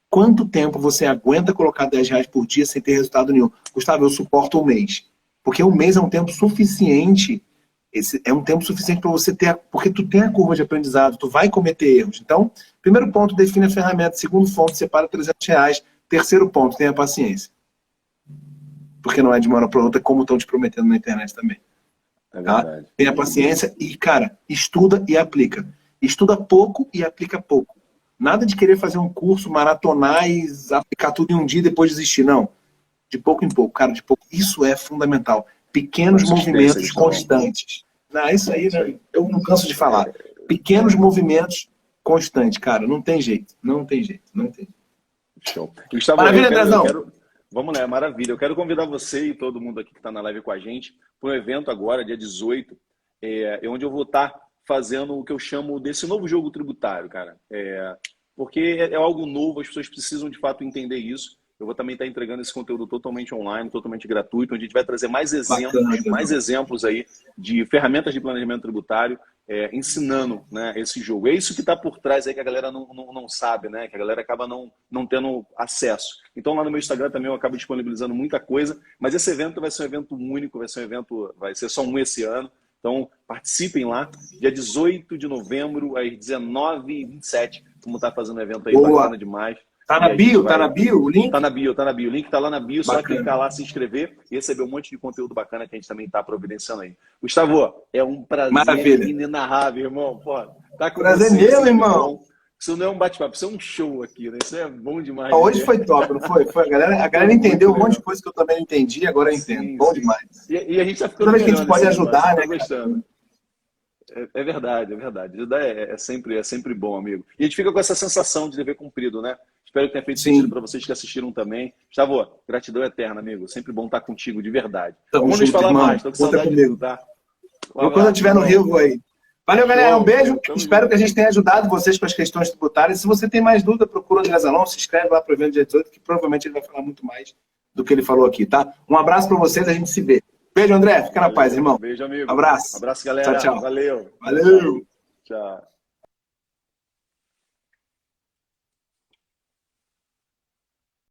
Quanto tempo você aguenta colocar 10 reais por dia sem ter resultado nenhum? Gustavo, eu suporto um mês. Porque um mês é um tempo suficiente. É um tempo suficiente para você ter... Porque tu tem a curva de aprendizado, tu vai cometer erros. Então, primeiro ponto, define a ferramenta. Segundo ponto, separa 300 reais. Terceiro ponto, tenha paciência. Porque não é de uma hora para outra, como estão te prometendo na internet também. Tá? Tenha paciência e, cara, estuda e aplica. Estuda pouco e aplica pouco. Nada de querer fazer um curso, maratonar e aplicar tudo em um dia e depois desistir. Não. De pouco em pouco, cara, de pouco. Isso é fundamental. Pequenos movimentos constantes. Isso aí, né? Eu não canso de falar. Pequenos movimentos constantes, cara. Não tem jeito. Não tem jeito. Não tem jeito. Show. Gustavo, maravilha, Andrezão. Vamos lá, maravilha. Eu quero convidar você e todo mundo aqui que está na live com a gente para um evento agora, dia 18, onde eu vou estar fazendo o que eu chamo desse novo jogo tributário, cara. Porque é algo novo, as pessoas precisam de fato entender isso. Eu vou também estar entregando esse conteúdo totalmente online, totalmente gratuito, onde a gente vai trazer mais exemplos aí de ferramentas de planejamento tributário ensinando, né, esse jogo. É isso que está por trás aí que a galera não sabe, né? Que a galera acaba não tendo acesso. Então lá no meu Instagram também eu acabo disponibilizando muita coisa, mas esse evento vai ser um evento único, vai ser só um esse ano. Então participem lá, dia 18 de novembro, às 19h27, vamos estar fazendo um evento aí bacana demais. Tá na bio, tá na bio o link? Tá na bio. O link tá lá na bio, Bacana. só clicar lá, se inscrever e receber um monte de conteúdo bacana que a gente também tá providenciando aí. Gustavo, é um prazer inenarrável, irmão. Pô, tá com prazer você, meu, irmão. Isso não é um bate-papo, isso é um show aqui, né? Isso é bom demais. Hoje foi top, não foi? A galera entendeu um monte de coisa que eu também não entendi, agora eu entendo. Sim, bom sim. demais. E a gente tá ficando Toda vez que a gente pode nesse ajudar, né? Tô gostando. É verdade, é verdade. Ajudar é sempre bom, amigo. E a gente fica com essa sensação de dever cumprido, né? Espero que tenha feito sentido para vocês que assistiram também. Gustavo, gratidão eterna, amigo. Sempre bom estar contigo, de verdade. Vamos nos falar irmão. mais. Tô com saudade comigo. Tá? Quando eu estiver no Rio, vou aí. Valeu, galera. Um beijo. Espero que a gente tenha ajudado vocês com as questões tributárias. Se você tem mais dúvida, procura o André Zanon, se inscreve lá para o evento dia 18, que provavelmente ele vai falar muito mais do que ele falou aqui, tá? Um abraço para vocês, a gente se vê. Beijo, André. Fica na paz, irmão. Beijo, amigo. Abraço. Abraço, galera. Tchau, tchau. Valeu. Valeu. Tchau.